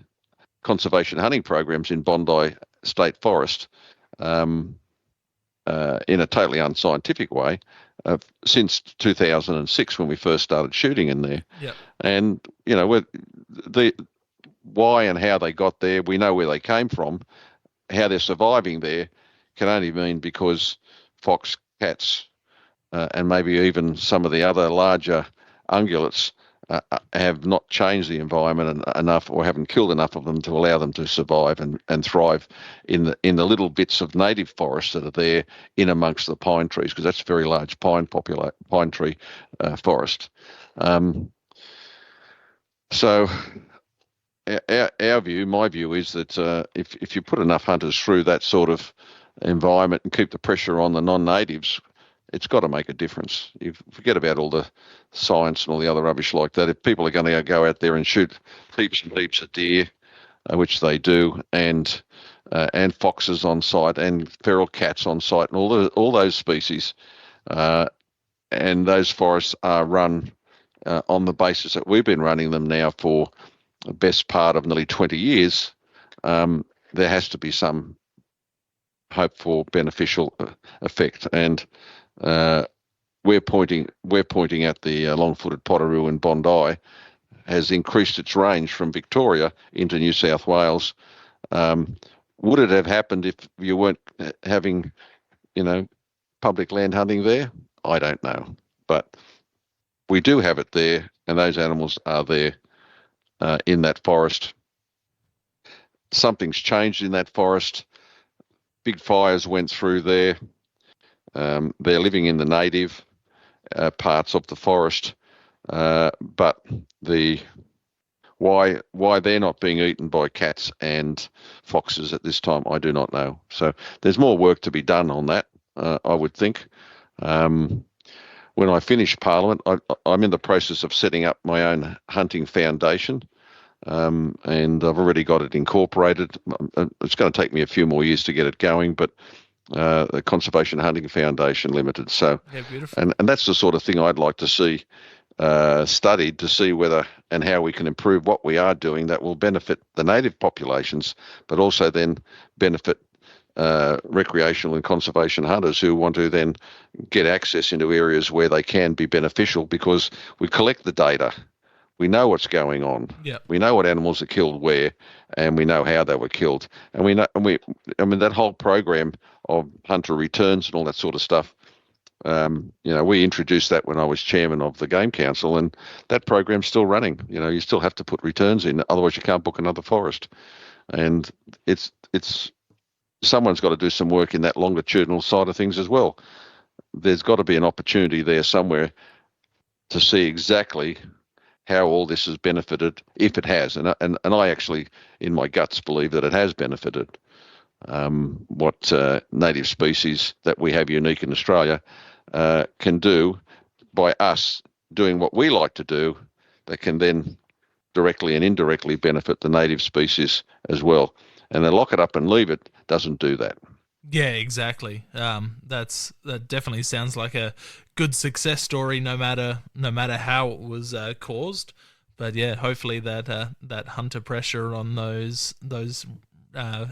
conservation hunting programs in Bondi State Forest in a totally unscientific way since 2006 when we first started shooting in there. Yeah. And, the why and how they got there, we know where they came from. How they're surviving there can only mean because fox, cats, and maybe even some of the other larger ungulates have not changed the environment enough, or haven't killed enough of them to allow them to survive and thrive in the little bits of native forests that are there in amongst the pine trees, because that's a very large pine tree forest. So my view is that if you put enough hunters through that sort of environment and keep the pressure on the non-natives, it's got to make a difference. You forget about all the science and all the other rubbish like that. If people are going to go out there and shoot heaps and heaps of deer, which they do, and foxes on site, and feral cats on site, and all those species, and those forests are run on the basis that we've been running them now for the best part of nearly 20 years, there has to be some hope for beneficial effect. And we're pointing at the long-footed potteroo in Bondi has increased its range from Victoria into New South Wales. Would it have happened if you weren't having, public land hunting there? I don't know, but we do have it there, and those animals are there in that forest. Something's changed in that forest. Big fires went through there. They're living in the native parts of the forest, but why they're not being eaten by cats and foxes at this time, I do not know. So there's more work to be done on that, I would think. When I finish Parliament, I'm in the process of setting up my own hunting foundation, and I've already got it incorporated. It's going to take me a few more years to get it going, but the Conservation Hunting Foundation Limited. So, yeah, beautiful. And that's the sort of thing I'd like to see studied, to see whether and how we can improve what we are doing that will benefit the native populations, but also then benefit recreational and conservation hunters who want to then get access into areas where they can be beneficial, because we collect the data. We know what's going on. Yeah. We know what animals are killed where, and we know how they were killed. And we know, that whole program of hunter returns and all that sort of stuff. We introduced that when I was chairman of the Game Council, and that program's still running. You still have to put returns in, otherwise you can't book another forest. And it's someone's got to do some work in that longitudinal side of things as well. There's got to be an opportunity there somewhere to see exactly how all this has benefited, if it has. And I actually, in my guts, believe that it has benefited. What native species that we have unique in Australia can do by us doing what we like to do, that can then directly and indirectly benefit the native species as well. And then lock it up and leave it doesn't do that. Yeah, exactly. That definitely sounds like a good success story, no matter how it was caused. But yeah, hopefully that hunter pressure on those uh,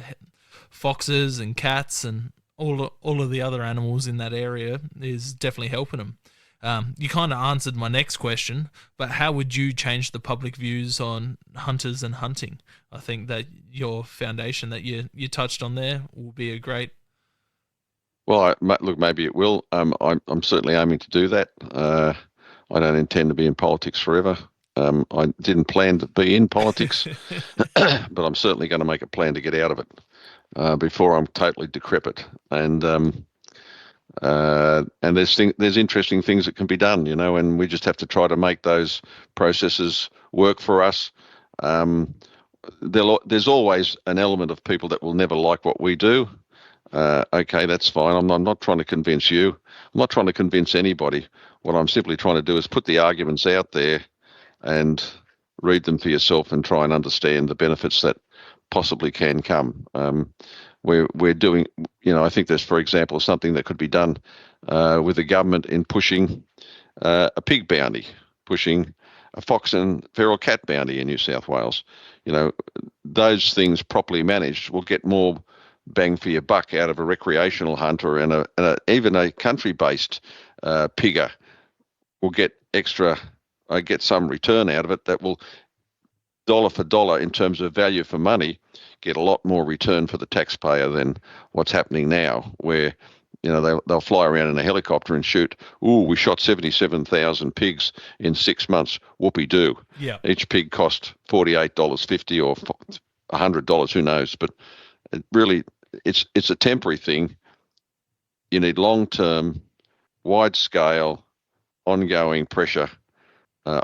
foxes and cats and all of the other animals in that area is definitely helping them. You kind of answered my next question, but how would you change the public views on hunters and hunting? I think that your foundation that you touched on there will be a great. Well, look, maybe it will. I'm certainly aiming to do that. I don't intend to be in politics forever. I didn't plan to be in politics, but I'm certainly going to make a plan to get out of it before I'm totally decrepit. And there's interesting things that can be done, and we just have to try to make those processes work for us. There's always an element of people that will never like what we do. Okay, that's fine. I'm not trying to convince you. I'm not trying to convince anybody. What I'm simply trying to do is put the arguments out there and read them for yourself and try and understand the benefits that possibly can come. We're doing, I think there's, for example, something that could be done with the government in pushing a pig bounty, pushing a fox and feral cat bounty in New South Wales. Those things properly managed will get more bang for your buck out of a recreational hunter, and even a country-based pigger will get some return out of it that will, dollar for dollar in terms of value for money, get a lot more return for the taxpayer than what's happening now, where they'll fly around in a helicopter and shoot. Ooh, we shot 77,000 pigs in 6 months. Whoopee-doo. Yeah. Each pig cost $48.50 or $100, who knows? But it really, it's a temporary thing. You need long-term, wide-scale, ongoing pressure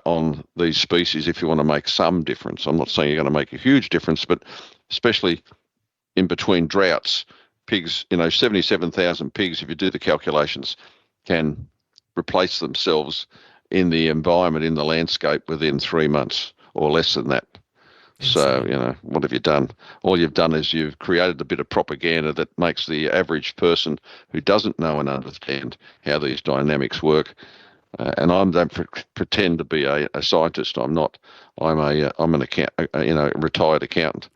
on these species if you want to make some difference. I'm not saying you're going to make a huge difference, but especially in between droughts, pigs, 77,000 pigs, if you do the calculations, can replace themselves in the environment, in the landscape within 3 months or less than that. So, what have you done? All you've done is you've created a bit of propaganda that makes the average person who doesn't know and understand how these dynamics work. And I don't pretend to be a scientist. I'm not. I'm an retired accountant,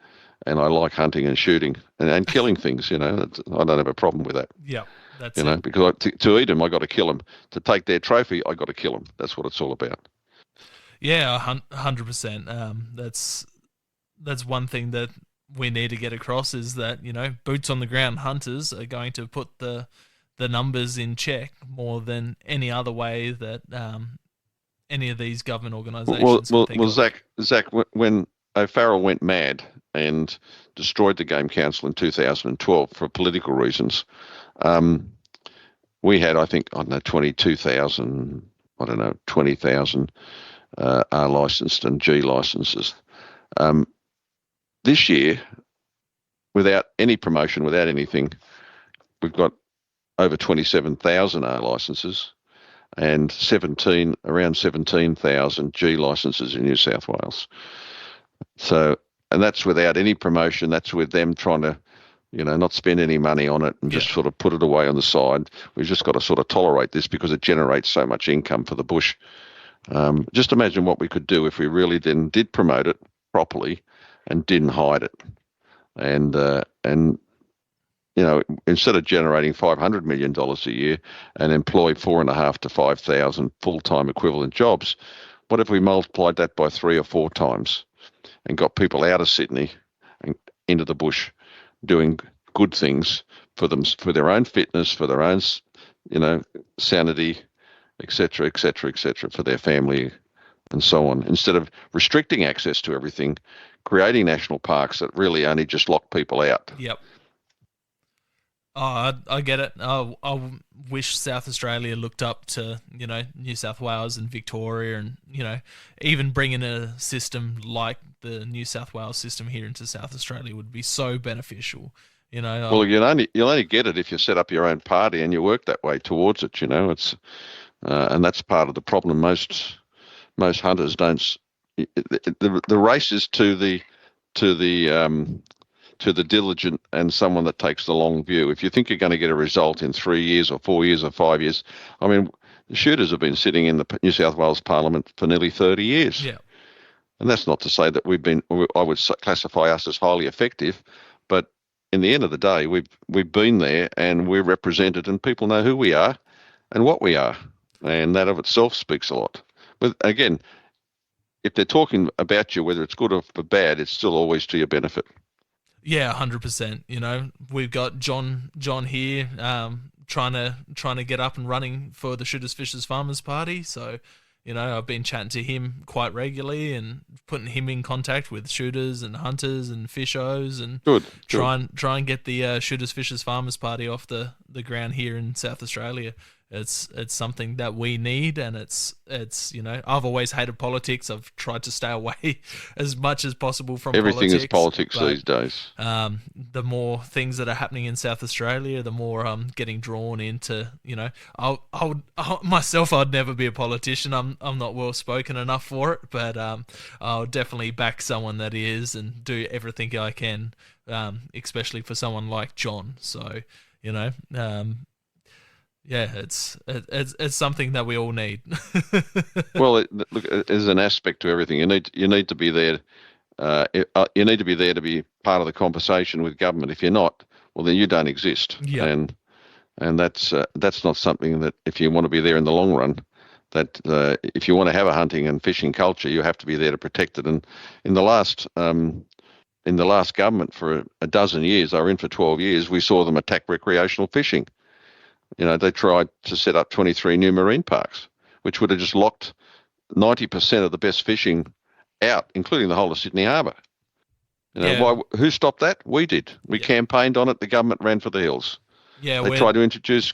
and I like hunting and shooting and killing things. I don't have a problem with that. Yeah, that's it. Because to eat them, I got to kill them. To take their trophy, I got to kill them. That's what it's all about. Yeah, 100%. That's one thing that we need to get across is that boots on the ground hunters are going to put the numbers in check more than any other way that any of these government organisations. Well, Zach, when O'Farrell went mad and destroyed the Game Council in 2012 for political reasons, we had, I think, 22,000, 20,000 R licensed and G licenses. This year, without any promotion, without anything, we've got over 27,000 R licenses and around 17,000 G licenses in New South Wales. So, and that's without any promotion. That's with them trying to, not spend any money on it and just sort of put it away on the side. We've just got to sort of tolerate this because it generates so much income for the bush. Just imagine what we could do if we really then did promote it properly and didn't hide it. And instead of generating $500 million a year and employ 4,500 to 5,000 full-time equivalent jobs, what if we multiplied that by 3 or 4 times and got people out of Sydney and into the bush doing good things for them, for their own fitness, for their own, sanity, et cetera, for their family and so on, instead of restricting access to everything, creating national parks that really only just lock people out. Yep. Oh, I get it. I wish South Australia looked up to, New South Wales and Victoria, and, even bringing a system like the New South Wales system here into South Australia would be so beneficial. Well, you'll only get it if you set up your own party and you work that way towards it. It's and that's part of the problem. Most hunters don't. The race is to the to the diligent and someone that takes the long view. If you think you're going to get a result in 3 years or 4 years or 5 years, I mean, the shooters have been sitting in the New South Wales Parliament for nearly 30 years. Yeah. And that's not to say that I would classify us as highly effective, but in the end of the day, we've been there and we're represented, and people know who we are and what we are, and that of itself speaks a lot. But again, if they're talking about you, whether it's good or bad, it's still always to your benefit. Yeah, 100%. We've got John here, trying to get up and running for the Shooters Fishers Farmers Party. So, I've been chatting to him quite regularly and putting him in contact with shooters and hunters and fishers, and try and get the Shooters Fishers Farmers Party off the ground here in South Australia. It's something that we need, and it's I've always hated politics. I've tried to stay away as much as possible from everything politics. Is politics these days. The more things that are happening in South Australia, the more I'm getting drawn into. I'd never be a politician. I'm not well spoken enough for it, but I'll definitely back someone that is and do everything I can, especially for someone like John. So yeah, it's something that we all need. Well, look, there's an aspect to everything. You need to be there. You need to be there to be part of the conversation with government. If you're not, well, then you don't exist. Yeah. And that's not something that, if you want to be there in the long run, that if you want to have a hunting and fishing culture, you have to be there to protect it. And in the last government, for a dozen years, or in for 12 years, we saw them attack recreational fishing. They tried to set up 23 new marine parks, which would have just locked 90% of the best fishing out, including the whole of Sydney Harbour. Who stopped that? We did. We campaigned on it. The government ran for the hills. Yeah, they tried to introduce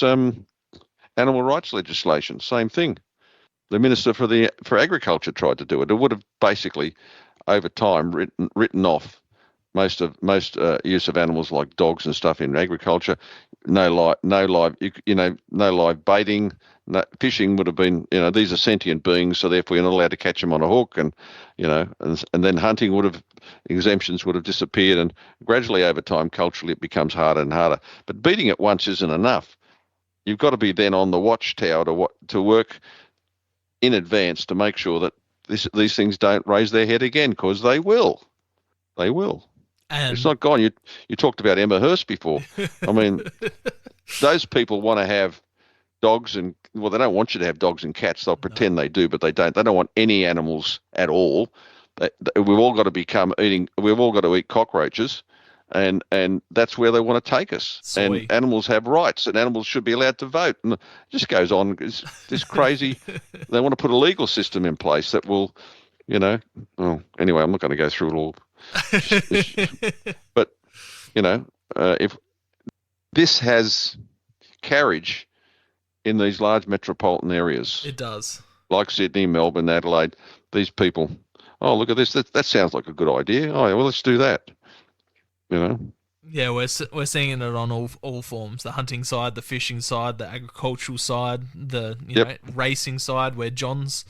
animal rights legislation. Same thing. The Minister for Agriculture tried to do it. It would have basically, over time, written off most use of animals like dogs and stuff in agriculture. No live baiting. No, fishing would have been, these are sentient beings, so therefore you're not allowed to catch them on a hook, and then hunting exemptions would have disappeared, and gradually over time, culturally, it becomes harder and harder. But beating it once isn't enough. You've got to be then on the watchtower to work in advance to make sure that these things don't raise their head again, because they will. They will. And it's not gone. You talked about Emma Hurst before. I mean, those people want to have dogs and, well, they don't want you to have dogs and cats. They'll pretend they do, but they don't. They don't want any animals at all. We've all got to eat cockroaches, and that's where they want to take us. Sweet. And animals have rights, and animals should be allowed to vote. And it just goes on. It's this crazy. They want to put a legal system in place that will, well, anyway, I'm not going to go through it all. But if this has carriage in these large metropolitan areas, it does, like Sydney, Melbourne, Adelaide. These people, oh, look at this, that sounds like a good idea. Oh yeah, well, let's do that. Yeah, we're seeing it on all forms: the hunting side, the fishing side, the agricultural side, the racing side, where John's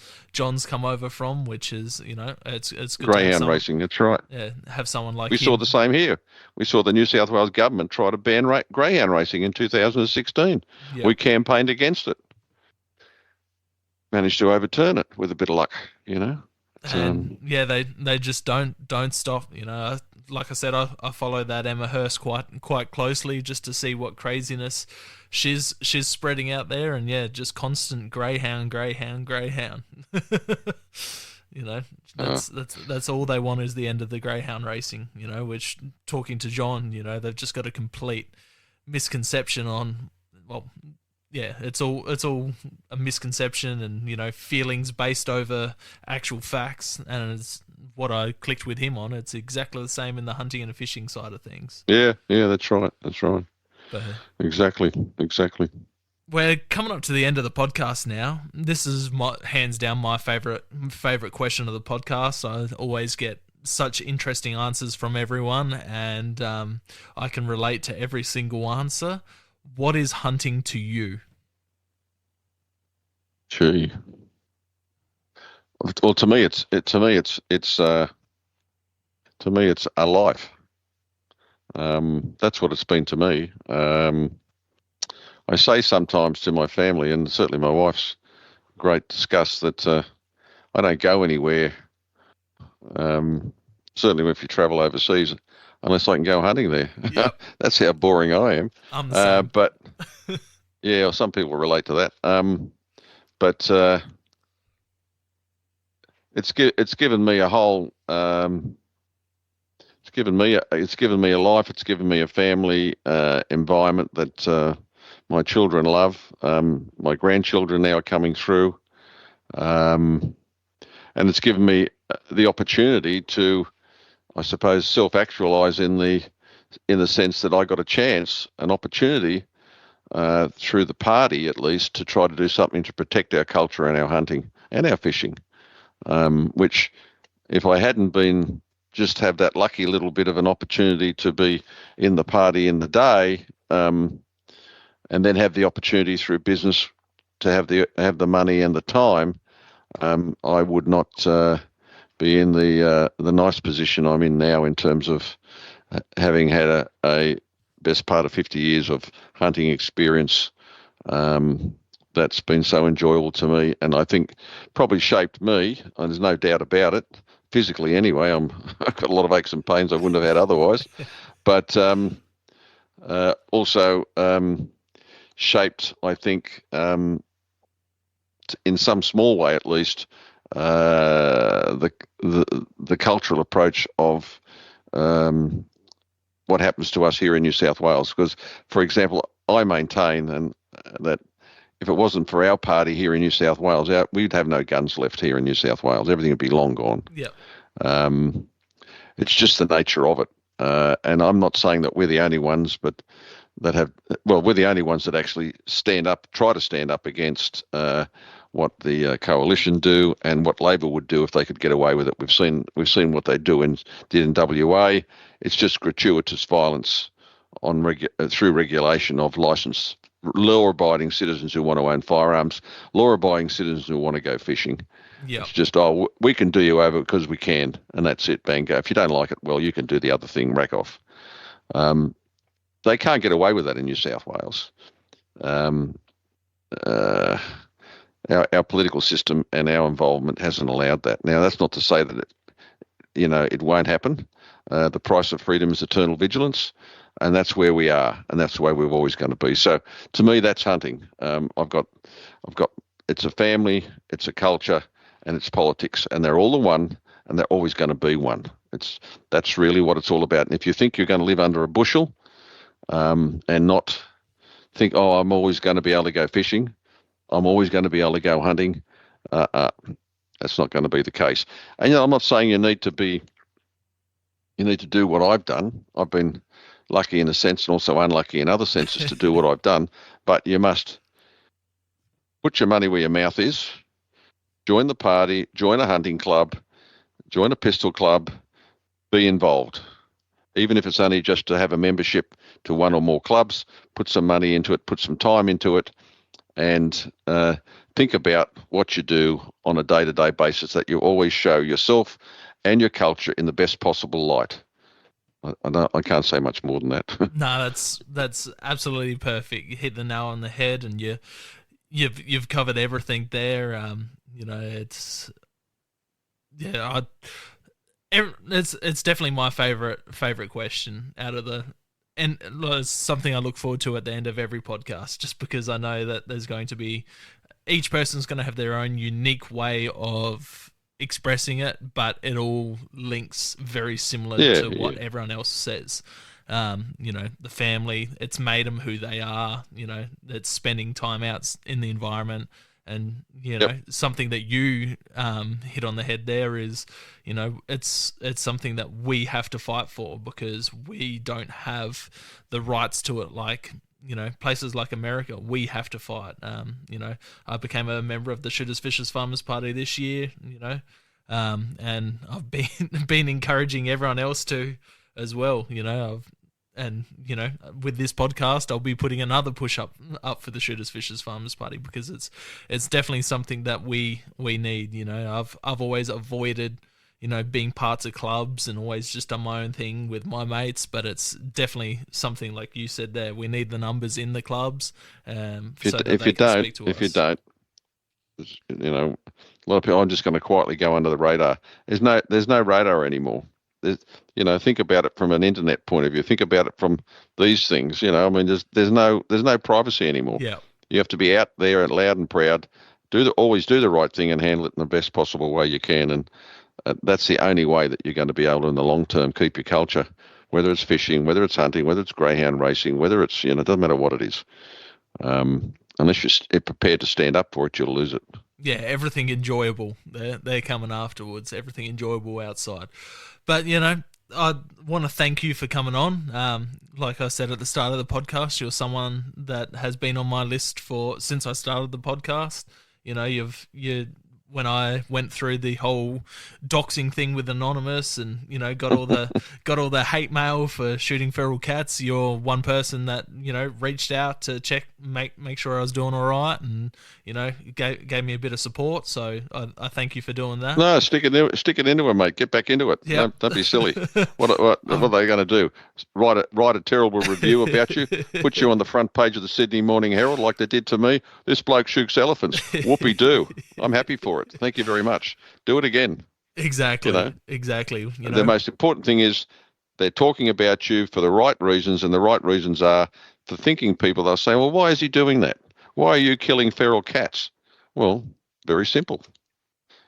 come over from, which is it's good. Greyhound racing, that's right. Yeah, have someone like we saw the same here. We saw the New South Wales government try to ban greyhound racing in 2016. Yep. We campaigned against it. Managed to overturn it with a bit of luck, And they just don't stop. Like I said, I follow that Emma Hurst quite closely, just to see what craziness she's spreading out there, and just constant greyhound. That's all they want, is the end of the greyhound racing. Which, talking to John, they've just got a complete misconception on, well, yeah, it's all a misconception, and feelings based over actual facts, and what I clicked with him on. It's exactly the same in the hunting and the fishing side of things. Yeah, that's right. That's right. But Exactly. we're coming up to the end of the podcast now. This is hands down my favorite question of the podcast. I always get such interesting answers from everyone, and I can relate to every single answer. What is hunting to you? Gee. Well, to me, it's a life. That's what it's been to me. I say sometimes to my family, and certainly my wife's great discuss, that I don't go anywhere. Certainly, if you travel overseas, unless I can go hunting there. Yep. That's how boring I am. I'm the same. But yeah, well, some people relate to that. But it's given me a whole. It's given me a life. It's given me a family environment that my children love. My grandchildren now are coming through, and it's given me the opportunity to, I suppose, self-actualize in the sense that I got an opportunity through the party at least, to try to do something to protect our culture and our hunting and our fishing, which if I hadn't been just have that lucky little bit of an opportunity to be in the party in the day, and then have the opportunity through business to have the money and the time, I would not be in the nice position I'm in now, in terms of having had a best part of 50 years of hunting experience. That's been so enjoyable to me, and I think probably shaped me, and there's no doubt about it, physically anyway. I've got a lot of aches and pains I wouldn't have had otherwise, but also shaped, I think, in some small way at least, the cultural approach of what happens to us here in New South Wales. Because, for example, I maintain that if it wasn't for our party here in New South Wales, we'd have no guns left here in New South Wales. Everything would be long gone. Yeah. It's just the nature of it. And I'm not saying that we're the only ones, but we're the only ones that actually try to stand up against what the coalition do and what Labor would do if they could get away with it. We've seen what they did in WA. It's just gratuitous violence through regulation of licensed, law-abiding citizens who want to own firearms, law-abiding citizens who want to go fishing. Yeah. It's just, we can do you over because we can, and that's it, bang, go. If you don't like it, well, you can do the other thing, rack off. They can't get away with that in New South Wales. Our political system and our involvement hasn't allowed that. Now, that's not to say that it won't happen. The price of freedom is eternal vigilance, and that's where we are, and that's the way we're always going to be. So, to me, that's hunting. I've got. It's a family, it's a culture, and it's politics, and they're all the one, and they're always going to be one. That's really what it's all about. And if you think you're going to live under a bushel, and not think, I'm always going to be able to go fishing, I'm always going to be able to go hunting, that's not going to be the case. And I'm not saying you need to do what I've done. I've been lucky in a sense and also unlucky in other senses to do what I've done, but you must put your money where your mouth is, join the party, join a hunting club, join a pistol club, be involved. Even if it's only just to have a membership to one or more clubs, put some money into it, put some time into it, and think about what you do on a day-to-day basis, that you always show yourself and your culture in the best possible light. I can't say much more than that. No, that's absolutely perfect. You hit the nail on the head, and you've covered everything there. It's definitely my favorite question out of and it's something I look forward to at the end of every podcast, just because I know that there's going to be, each person's going to have their own unique way of expressing it, but it all links very similar to what everyone else says. The family, it's made them who they are. It's spending time out in the environment, And, you Yep. know, something that you hit on the head there is, you know, it's something that we have to fight for because we don't have the rights to it. Like, you know, places like America, we have to fight. You know, I became a member of the Shooters, Fishers, Farmers Party this year, you know, and I've been encouraging everyone else to as well, you know. And, you know, with this podcast, I'll be putting another push up for the Shooters, Fishers, Farmers Party because it's definitely something that we need. You know, I've always avoided, you know, being parts of clubs and always just done my own thing with my mates. But it's definitely something like you said there. We need the numbers in the clubs, If you don't, you know, a lot of people. I'm just going to quietly go under the radar. There's no radar anymore. You know, think about it from an internet point of view. Think about it from these things. You know, I mean, there's no privacy anymore. Yeah, you have to be out there and loud and proud. Always do the right thing and handle it in the best possible way you can. And that's the only way that you're going to be able to, in the long term, keep your culture. Whether it's fishing, whether it's hunting, whether it's greyhound racing, whether it's, you know, it doesn't matter what it is. Unless you're prepared to stand up for it, you'll lose it. Yeah, everything enjoyable. They're coming afterwards. Everything enjoyable outside. But, you know, I want to thank you for coming on. Like I said at the start of the podcast, you're someone that has been on my list since I started the podcast. You know, when I went through the whole doxing thing with Anonymous and, you know, got all the hate mail for shooting feral cats, you're one person that, you know, reached out to make sure I was doing all right and, you know, gave me a bit of support. So I thank you for doing that. No, stick it into it, mate. Get back into it. Yeah. Don't be silly. What are they going to do? Write a terrible review about you? Put you on the front page of the Sydney Morning Herald like they did to me? This bloke shoots elephants. Whoopee-doo. I'm happy for it. Thank you very much. Do it again. Exactly. You know? Exactly. You know? The most important thing is they're talking about you for the right reasons, and the right reasons are for thinking people. They'll say, well, why is he doing that? Why are you killing feral cats? Well, very simple.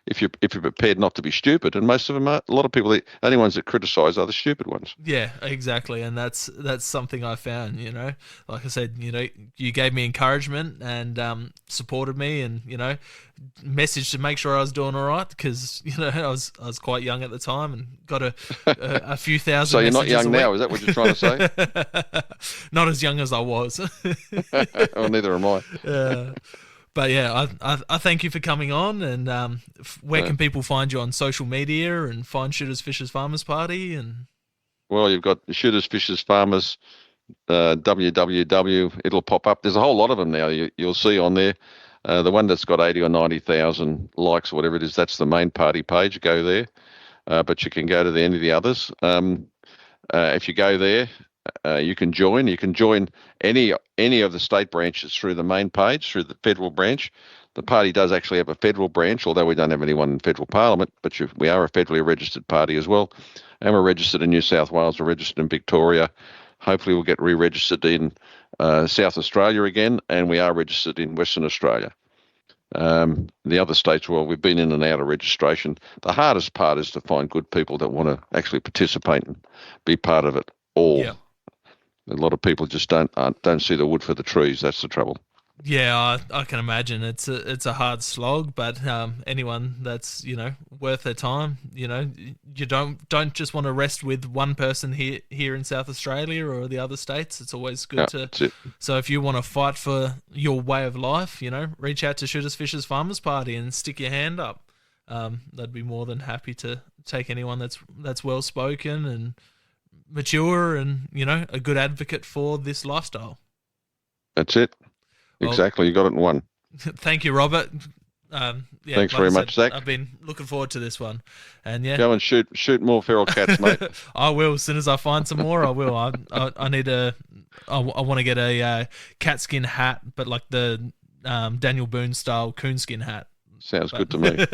If you're prepared not to be stupid, and most of them are, a lot of people, the only ones that criticise are the stupid ones. Yeah, exactly, and that's something I found. You know, like I said, you know, you gave me encouragement and supported me, and, you know, messaged to make sure I was doing all right because, you know, I was quite young at the time and got a few thousand. So you're not young now, week. Is that what you're trying to say? Not as young as I was. Well, neither am I. But yeah, I thank you for coming on. And where can people find you on social media and find Shooters, Fishers, Farmers Party? And well, you've got Shooters, Fishers, Farmers, www. It'll pop up. There's a whole lot of them now. You'll see on there. The one that's got 80 or 90,000 likes or whatever it is, that's the main party page. Go there. But you can go to any of the others. If you go there, you can join. You can join any of the state branches through the main page, through the federal branch. The party does actually have a federal branch, although we don't have anyone in federal parliament, but we are a federally registered party as well. And we're registered in New South Wales, we're registered in Victoria. Hopefully we'll get re-registered in South Australia again, and we are registered in Western Australia. The other states, well, we've been in and out of registration. The hardest part is to find good people that want to actually participate and be part of it all. yeah. A lot of people just don't see the wood for the trees. That's the trouble. Yeah, I can imagine it's a hard slog, but anyone that's, you know, worth their time, you know, you don't just want to rest with one person here in South Australia or the other states. It's always good That's it. So if you want to fight for your way of life, you know, reach out to Shooters, Fishers, Farmers Party and stick your hand up. They'd be more than happy to take anyone that's well spoken and mature and, you know, a good advocate for this lifestyle. That's it. Well, exactly. You got it in one. Thank you, Robert. Yeah, Thanks very much, Zach. I've been looking forward to this one, and yeah, go and shoot more feral cats, mate. I will. As soon as I find some more, I will. I need I want to get a cat skin hat, but like the Daniel Boone style coonskin hat. Sounds good to me.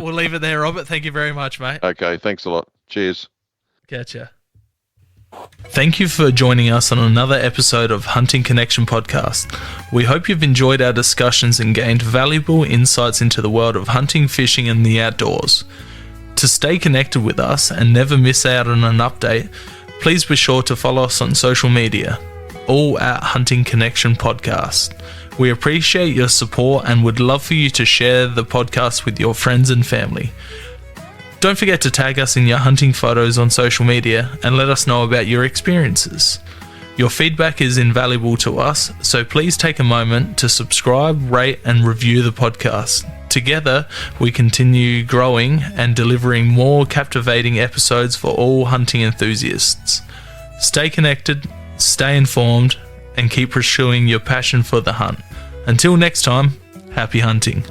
We'll leave it there, Robert. Thank you very much, mate. Okay, thanks a lot. Cheers. Gotcha. Thank you for joining us on another episode of Hunting Connection Podcast. We hope you've enjoyed our discussions and gained valuable insights into the world of hunting, fishing, and the outdoors. To stay connected with us and never miss out on an update, please be sure to follow us on social media, all at Hunting Connection Podcast. We appreciate your support and would love for you to share the podcast with your friends and family. Don't forget to tag us in your hunting photos on social media and let us know about your experiences. Your feedback is invaluable to us, so please take a moment to subscribe, rate, and review the podcast. Together, we continue growing and delivering more captivating episodes for all hunting enthusiasts. Stay connected, stay informed, and keep pursuing your passion for the hunt. Until next time, happy hunting.